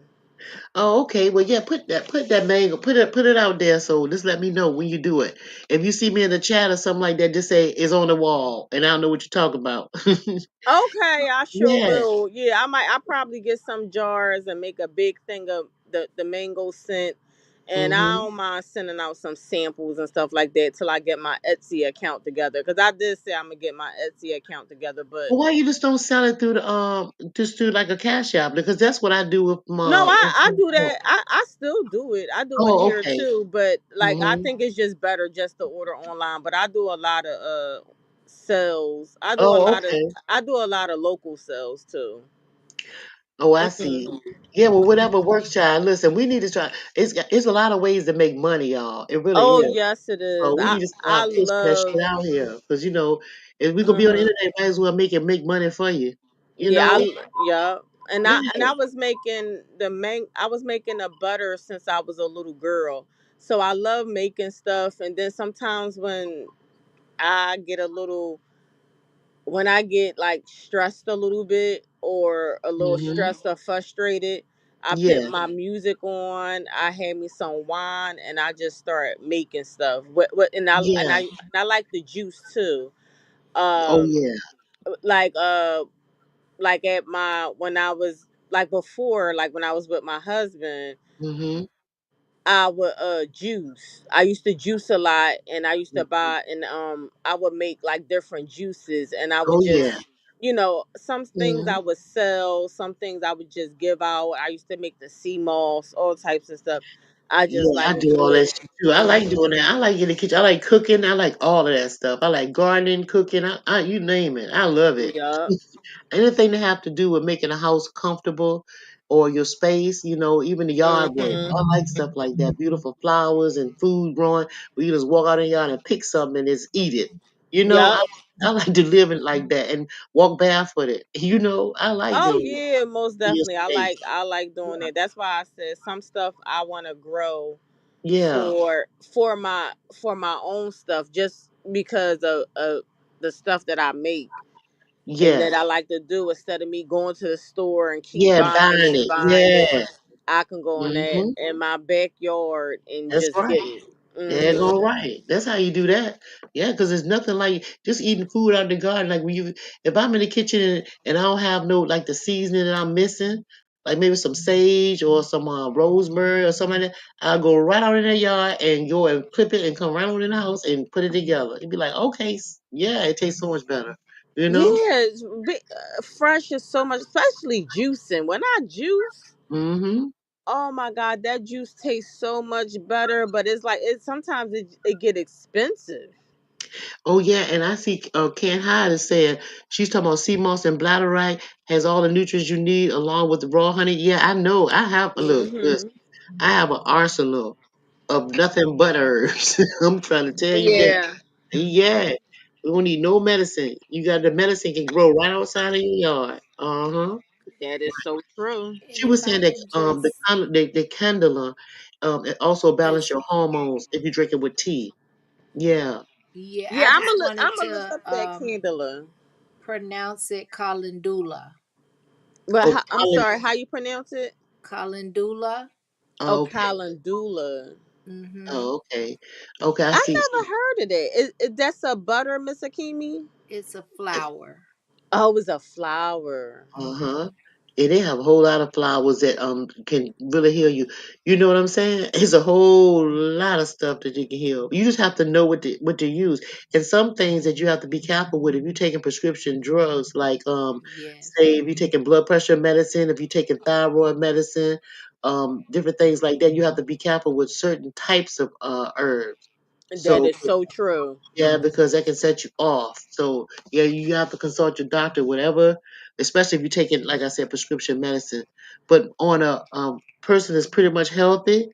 Oh, okay. Well, yeah, put that mango, put it out there. So just let me know when you do it. If you see me in the chat or something like that, just say it's on the wall, and I don't know what you're talking about. Okay, I sure Yeah. will. Yeah, I probably get some jars and make a big thing of the mango scent. And I Hmm. don't mind sending out some samples and stuff like that till I get my Etsy account together. Cause I did say I'm gonna get my Etsy account together, but Well, why you just don't sell it through the just through like a cash app? Because that's what I do with no, my. I do that. I still do it. I do it Oh, here okay. too. But like I Hmm. think it's just better just to order online. But I do a lot of sales. Oh, okay. I do a lot of local sales too. Oh, I see. Mhm. Yeah, well, whatever works, child. Listen, we need to try. It's a lot of ways to make money, y'all. It really Oh is. yes, it is. So we need to I start pushing that love. shit out here, because if we gonna be on the Hmm. internet, might as well make money for you. You Yeah, know? yeah. And Yeah. I was making I was making a butter since I was a little girl. So I love making stuff. And then sometimes I get a little when I get like stressed a little bit or a little Hmm. stressed or frustrated, I put Yeah. my music on. I had me some wine, and I just start making stuff. Yeah. And I like the juice too. Oh Um, yeah. like like at my when I was like before, like when I was with my husband, Hmm. I would juice. I used to juice a lot, and I used to buy and I would make like different juices, and I would Oh yeah. just some things I Hmm. would sell, some things I would just give out. I used to make the sea moss, all types of stuff. I just Yeah, I like to do do all that it. shit too. I like Hmm. doing that. I like in the kitchen. I like cooking. I like all of that stuff. I like gardening, cooking. You name it. I love it. Yeah. Anything that have to do with making a house comfortable or your space, even the yard work. Hmm. I like stuff like that. Beautiful flowers and food growing. Where you just walk out in the yard and pick something and just eat it. You know, Yeah. I, I like to live it like that and walk barefooted. I like Oh doing it yeah, most in your definitely. space. I like doing it. That's why I said some stuff I want to grow Yeah. for my own stuff, just because of the stuff that I make and that I Yes. like to do instead of me going to the store and keep Yeah, buying buying and it. buying it. Yeah. I can go in that Hmm. in my backyard and That's just get right. it. Daggone Hmm. right. That's how you do that. Yeah, because there's nothing like just eating food out the garden. Like if I'm in the kitchen and I don't have no like the seasoning that I'm missing, like maybe some sage or some rosemary or something like that, I'll go right out in the yard and go and clip it and come right on in the house and put it together. It'd be like, okay, yeah, it tastes so much better. You know? Yeah, fresh is so much, especially juicing. When I juice, Mm-hmm. oh my god, that juice tastes so much better. But it's like sometimes it get expensive. Oh yeah, and I see Ken Hyde is saying she's talking about sea moss and bladderwrack has all the nutrients you need along with the raw honey. Yeah, I know. I have a look. Listen, Hmm. I have an arsenal of nothing but herbs. I'm trying to tell you that. Yeah, Yeah, we don't need no medicine. You got the medicine can grow right outside of your yard. Uh huh. that is so true. She And if was I saying that can just, the candela it also balance is your hormones if you drink it with tea. Yeah. yeah, Yeah, I just wanted I'm gonna look to up that candela. pronounce it calendula. But Oh, I'm sorry, how you pronounce it? Calendula. Oh, oh, okay. calendula. Mm-hmm. Oh, okay. Okay, I I see. never heard of that. That's a butter, Miss Akimi? It's a flower. Oh, it's a flower. Uh-huh. and they have a whole lot of flowers that can really heal you. You know what I'm saying? It's a whole lot of stuff that you can heal. You just have to know what to use. And some things that you have to be careful with if you're taking prescription drugs, like Yes. say if you're taking blood pressure medicine, if you're taking thyroid medicine, different things like that. You have to be careful with certain types of herbs. That So is so true. yeah, because that can set you off. So yeah, you have to consult your doctor, whatever, especially if you're taking, like I said, prescription medicine. But on a person that's pretty much healthy,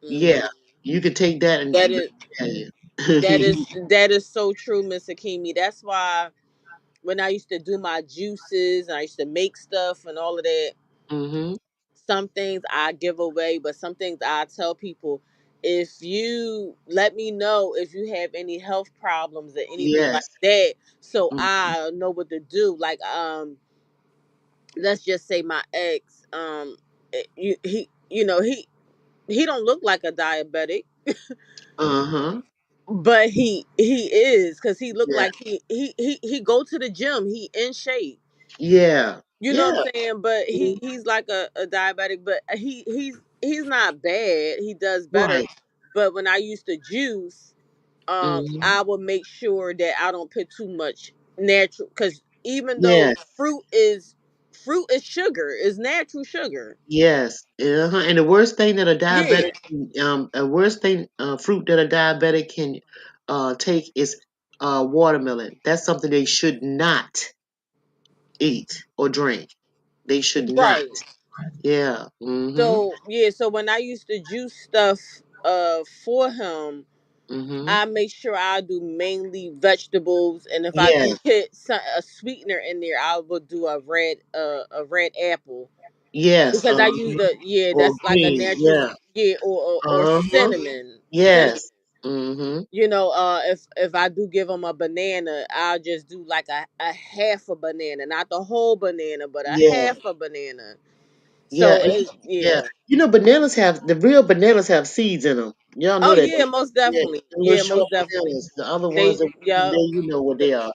yeah, Hmm. you can take that and That is yeah. that is so true, Miss Akemi. That's why when I used to do my juices and I used to make stuff and all of that, Mhm. some things I give away, but some things I tell people, if you let me know if you have any health problems or anything like Yes. that, so Mm. I know what to do. Like let's just say my ex, he don't look like a diabetic, Uh-huh. but he is, because he look Yeah. like he go to the gym, he in shape. Yeah. You know what Yeah. I'm saying? But Mhm. he's like a diabetic, but he's not bad. He does better. Right. But when I used to juice, Mhm. I would make sure that I don't put too much natural, because even though Yes. fruit is sugar, is natural sugar. Yes. Uh-huh. And the worst thing that a Yeah, diabetic a worst thing fruit that a diabetic can take is watermelon. That's something they should not eat or drink. They should not. right. Yeah. Mhm. So when I used to juice stuff for him, Mhm. I make sure I do mainly vegetables, and if I do Yes. put a sweetener in there, I will do a red apple, Yes. because I use the yeah, Or that's like a green. natural, Yeah. yeah, or Uh-huh. cinnamon. Yes. Mhm. If I do give them a banana, I'll just do like a half a banana, not the whole banana, but a Yeah. half a banana. Yeah. So Yeah. yeah. Bananas have the real bananas have seeds in them. Y'all Oh know that. yeah, most Yeah. definitely. The little Yeah, short most definitely. bananas. The other ones They that yeah, what they are.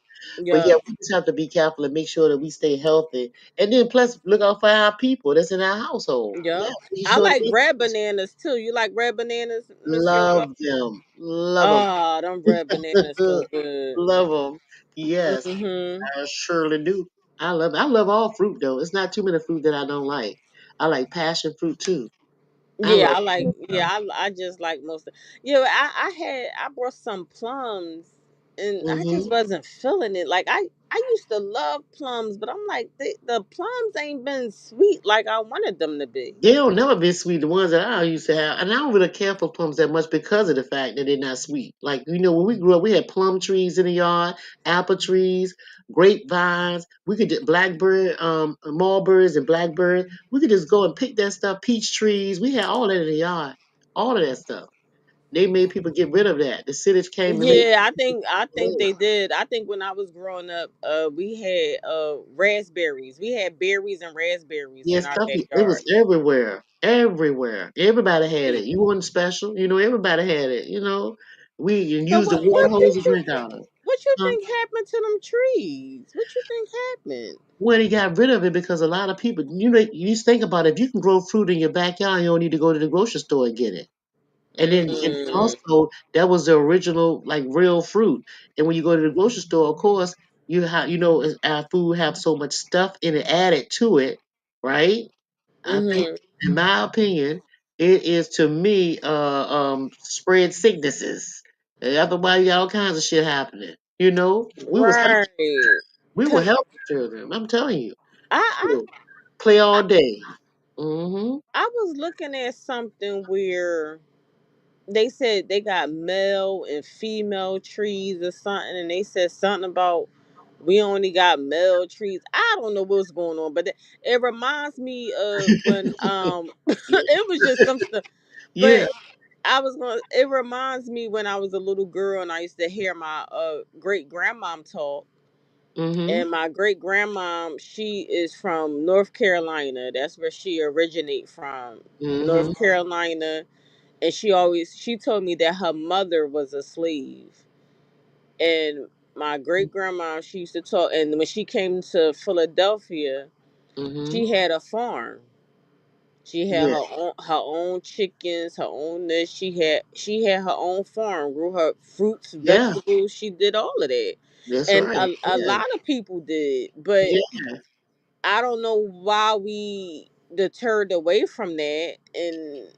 But yeah. yeah, we just have to be careful and make sure that we stay healthy. And then plus look out for our people that's in our household. Yeah, Yep. be I sure like they red bananas too. You like red bananas, Miss Yo? love them. Love Ah, them red bananas so them. good. Love them. Yes, Mhm. I surely do. I love all fruit though. It's not too many fruit that I don't like. I like passion fruit too. I Yeah, love I like. all of Yeah, I just like most. Yeah, I brought some plums, and I them. just wasn't feeling it. Like I used to love plums, but I'm like the plums ain't been sweet like I wanted them to be. They don't never be sweet. The ones that I used to have, and I don't really care for plums that much because of the fact that they're not sweet. Like when we grew up, we had plum trees in the yard, apple trees, grapevines. We could blackbird, mulberries and blackbird. We could just go and pick that stuff. Peach trees. We had all that in the yard. All of that stuff. They made people get rid of that. The cities came and made. Yeah, I think they did. I think when I was growing up, we had raspberries. We had berries and raspberries Yeah, in our stuff. It was backyard. everywhere, everywhere. Everybody had Yeah. it. You wasn't special. Everybody had it. We So used the what water what hose to what you drink out of. what you Huh? think happened to them trees? What you think happened? Well, he got rid of it because a lot of people. You just think about it. If you can grow fruit in your backyard, you don't need to go to the grocery store and get it. And Mm, also that was the original like real fruit. And when you go to the grocery store, of course, our food have so much stuff in it added to it, right? I think, mm-hmm. in my opinion, it is to me spread sicknesses. And otherwise, all kinds of shit happening. Right. We were Cause healthy children. I'm telling you. I Sure. Play I all day. Hmm. I was looking at something where they said they got male and female trees or something, and they said something about we only got male trees. I don't know what's going on, but it reminds me of when it was just some stuff. Yeah. But it reminds me when I was a little girl and I used to hear my great grandmom talk. Hmm. And my great grandmom, she is from North Carolina. That's where she originate from. Hmm. North Carolina. And she told me that her mother was a slave. And my great grandma, she used to talk, and when she came to Philadelphia, Mhm. She had a farm. She had Yeah. her own chickens, her own this. She had her own farm, grew her fruits, Yeah. vegetables. She did all of that, That's and right. a Yeah. lot of people did. But Yeah. I don't know why we deterred away from that, and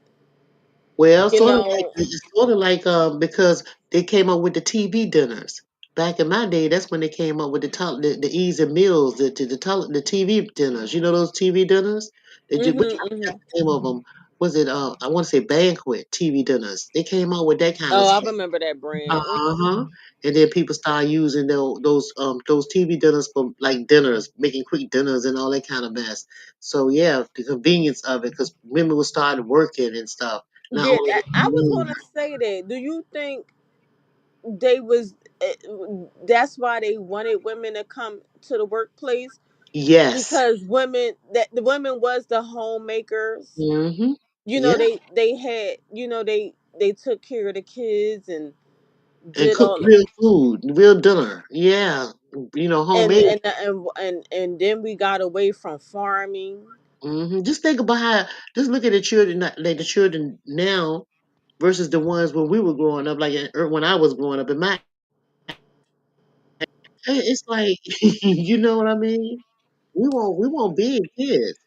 Well, you sort of like know, it's sort of like because they came up with the TV dinners. Back in my day, that's when they came up with the easy meals, the TV dinners. You know those TV dinners? But you forgot hmm. the name of them. Was it I want to say banquet TV dinners? They came up with that kind of Oh, I stuff. remember that brand. Uh-huh. And then people start using those TV dinners for like dinners, making quick dinners and all that kind of mess. So yeah, the convenience of it because women will start working and stuff. Not Yeah, only I was mm, gonna say that. Do you think they was eh, that's why they wanted women to come to the workplace, yes. because the women was the homemakers. Mm-hmm. You know, Yeah. they had, they took care of the kids and And did cook all, real food, real dinner. Yeah. and Homemade. and then we got away from farming. Just think about how. Just look at the children, like the children now versus the ones when we were growing up, like or when I was growing up. In my, it's like, you know what I mean? We want big kids,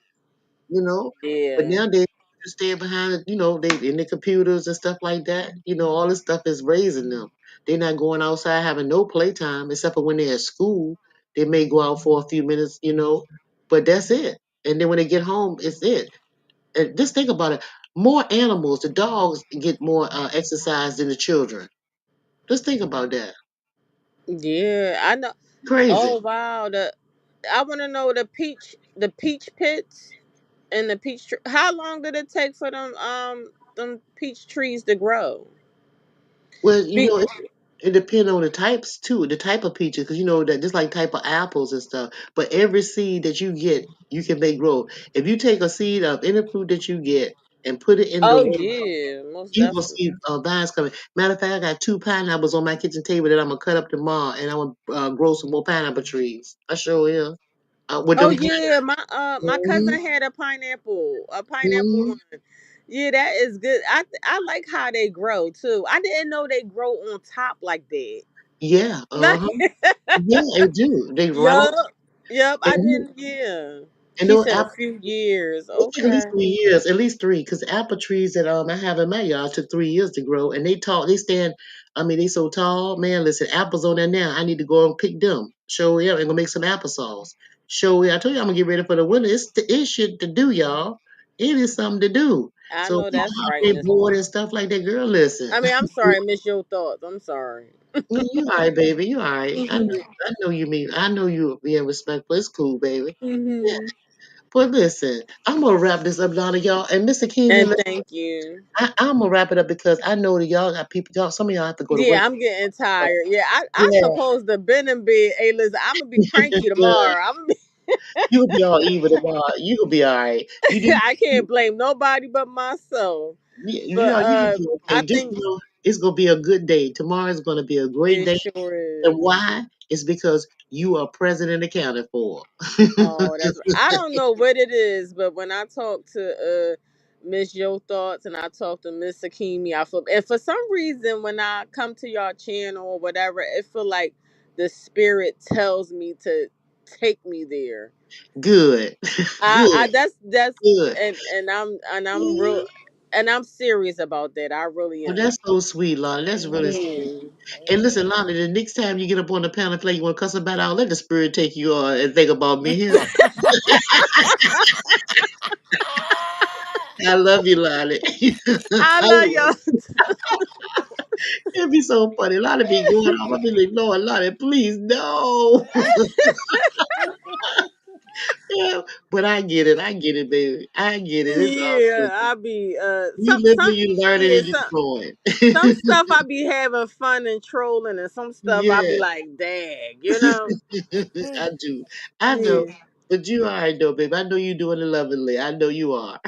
you know. But Yeah. nowadays, just staying behind, they in the computers and stuff like that. All this stuff is raising them. They're not going outside having no playtime except for when they're at school. They may go out for a few minutes, but that's it. And then when they get home, it's it. And just think about it. More animals, the dogs get more exercise than the children. Just think about that. Yeah, I know. Crazy. Oh wow, I want to know the peach pits and the peach tree. How long did it take for them peach trees to grow? Well, Be- it depends on the types too, the type of peaches, because that just like type of apples and stuff. But every seed that you get, you can make grow. If you take a seed of any fruit that you get and put it in the oh water, yeah, most you gonna definitely. see vines coming. Matter of fact, I got two pineapples on my kitchen table that I'm gonna cut up tomorrow, and I'm gonna grow some more pineapple trees. I sure will. With Oh them. yeah, my Mhm, cousin had a pineapple mhm. one. Yeah, that is good. I like how they grow too. I didn't know they grow on top like that. Yeah, Like, yeah, they do. They right on. yup, yup. I And didn't. Yeah, and she those said a apples. few years. It took at least Okay. 3 years, at least three, because apple trees that I have in my yard took 3 years to grow, and they tall. They stand. I mean, they so tall. Man, listen, apples on there now. I need to go and pick them. Show yeah, and go make some applesauce. Show yeah. I told you I'm gonna get ready for the winter. It's shit to do, y'all. It is something to do. I So know that's I'm right, they Miss. bored and stuff like that. Girl, listen. I mean, I'm sorry, Miss Your Thoughts. I'm sorry. You all right, baby. You all right. I know. Hmm. I know you mean. I know you being respectful. It's cool, baby. Hmm. But listen, I'm gonna wrap this up, Donna, y'all. And Mr. And King, thank you. I'm gonna wrap it up because I know that y'all got people. Y'all, some of y'all have to go to work. Yeah, I'm getting tired. Yeah, I Yeah, supposed to been in bed. Hey, listen, I'm gonna be cranky good. tomorrow. You'll be all even tomorrow. You'll be all right. You do. I can't blame nobody but myself. But You gonna be I okay. Just think it's gonna be a good day. Tomorrow is gonna be a great it day. sure And is. why? It's because you are present and accounted for. Oh, I don't know what it is, but when I talk to Miss Yo Thoughts and I talk to Miss Akimi, I feel, and for some reason when I come to y'all channel or whatever, it feel like the spirit tells me to take me there. Good, good, I that's good. and I'm real, and I'm serious about that. I really Well, am. that's so sweet, Lonnie. That's really sweet. Yeah. And listen, Lonnie, the next time you get up on the panel play, you want to cuss about out, let the spirit take you on and think about me here. I love you, Lonnie. I I love will. y'all. It'd be so funny. Lonnie be going off. I be like, Lord, Lonnie, please, no. Yeah, but I get it. I get it, baby. I get it. It's all Yeah, good. I be You living, you learning, yeah, and you growing. some stuff I be having fun and trolling, and some stuff I be Yeah. like, dag. I do. I know. Yeah. But you all right, though, baby. I know you doing it lovingly. I know you are.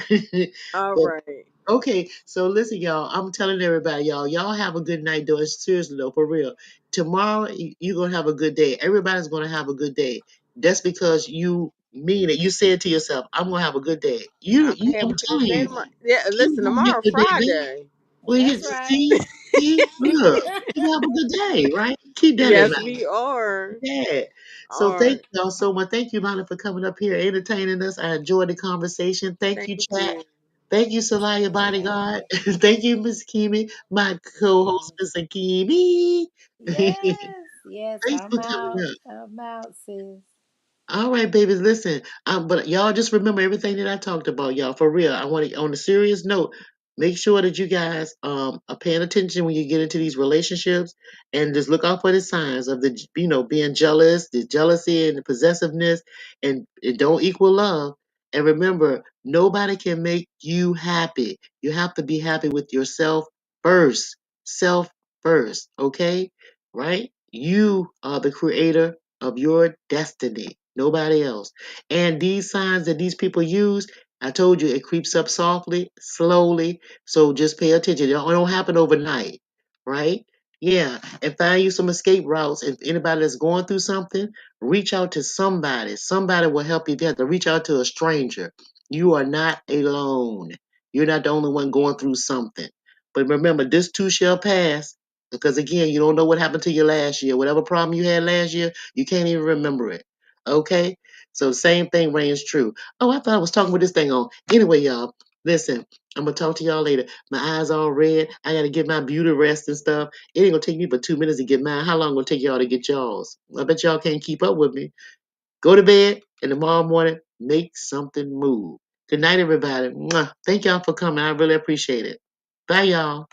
All But right. okay, so listen, y'all. I'm telling everybody, y'all have a good night, though. Seriously, though, for real. Tomorrow, you're gonna have a good day. Everybody's gonna have a good day. That's because you mean it. You said to yourself, I'm gonna have a good day. I'm I'm having a good telling day. you, Yeah, keep listen, on getting tomorrow your day back. Friday. Well, That's right. see, look, you have a good day, right? Keep that in Yes, mind. we are. Yeah. So thank Are. y'all so much. Thank you, Lana, for coming up here, entertaining us. I enjoyed the conversation. Thank Thank you, chat. you. Thank you, Soraya Bodyguard. Thank you, Miss Kimi, my co-host, Miss Kimi. Yes, yes, Thanks for coming up. I'm out, sis. All right, babies, listen. But y'all just remember everything that I talked about, y'all. For real. I want to, on a serious note, make sure that you guys are paying attention when you get into these relationships, and just look out for the signs of the being jealous, the jealousy and the possessiveness, and it don't equal love. And remember, nobody can make you happy. You have to be happy with yourself first. Self first, okay? Right? You are the creator of your destiny, nobody else. And these signs that these people use, I told you, it creeps up softly, slowly. So just pay attention. It don't happen overnight, right? Yeah, and find you some escape routes. If anybody that's going through something, reach out to somebody. Somebody will help you. If you have to reach out to a stranger, you are not alone. You're not the only one going through something. But remember, this too shall pass. Because again, you don't know what happened to you last year. Whatever problem you had last year, you can't even remember it. Okay? So same thing reigns true. Oh, I thought I was talking with this thing on. Anyway, y'all, listen, I'm gonna talk to y'all later. My eyes all red. I gotta get my beauty rest and stuff. It ain't gonna take me but 2 minutes to get mine. How long gonna take y'all to get y'all's? I bet y'all can't keep up with me. Go to bed and tomorrow morning, make something move. Good night, everybody. Mwah. Thank y'all for coming. I really appreciate it. Bye, y'all.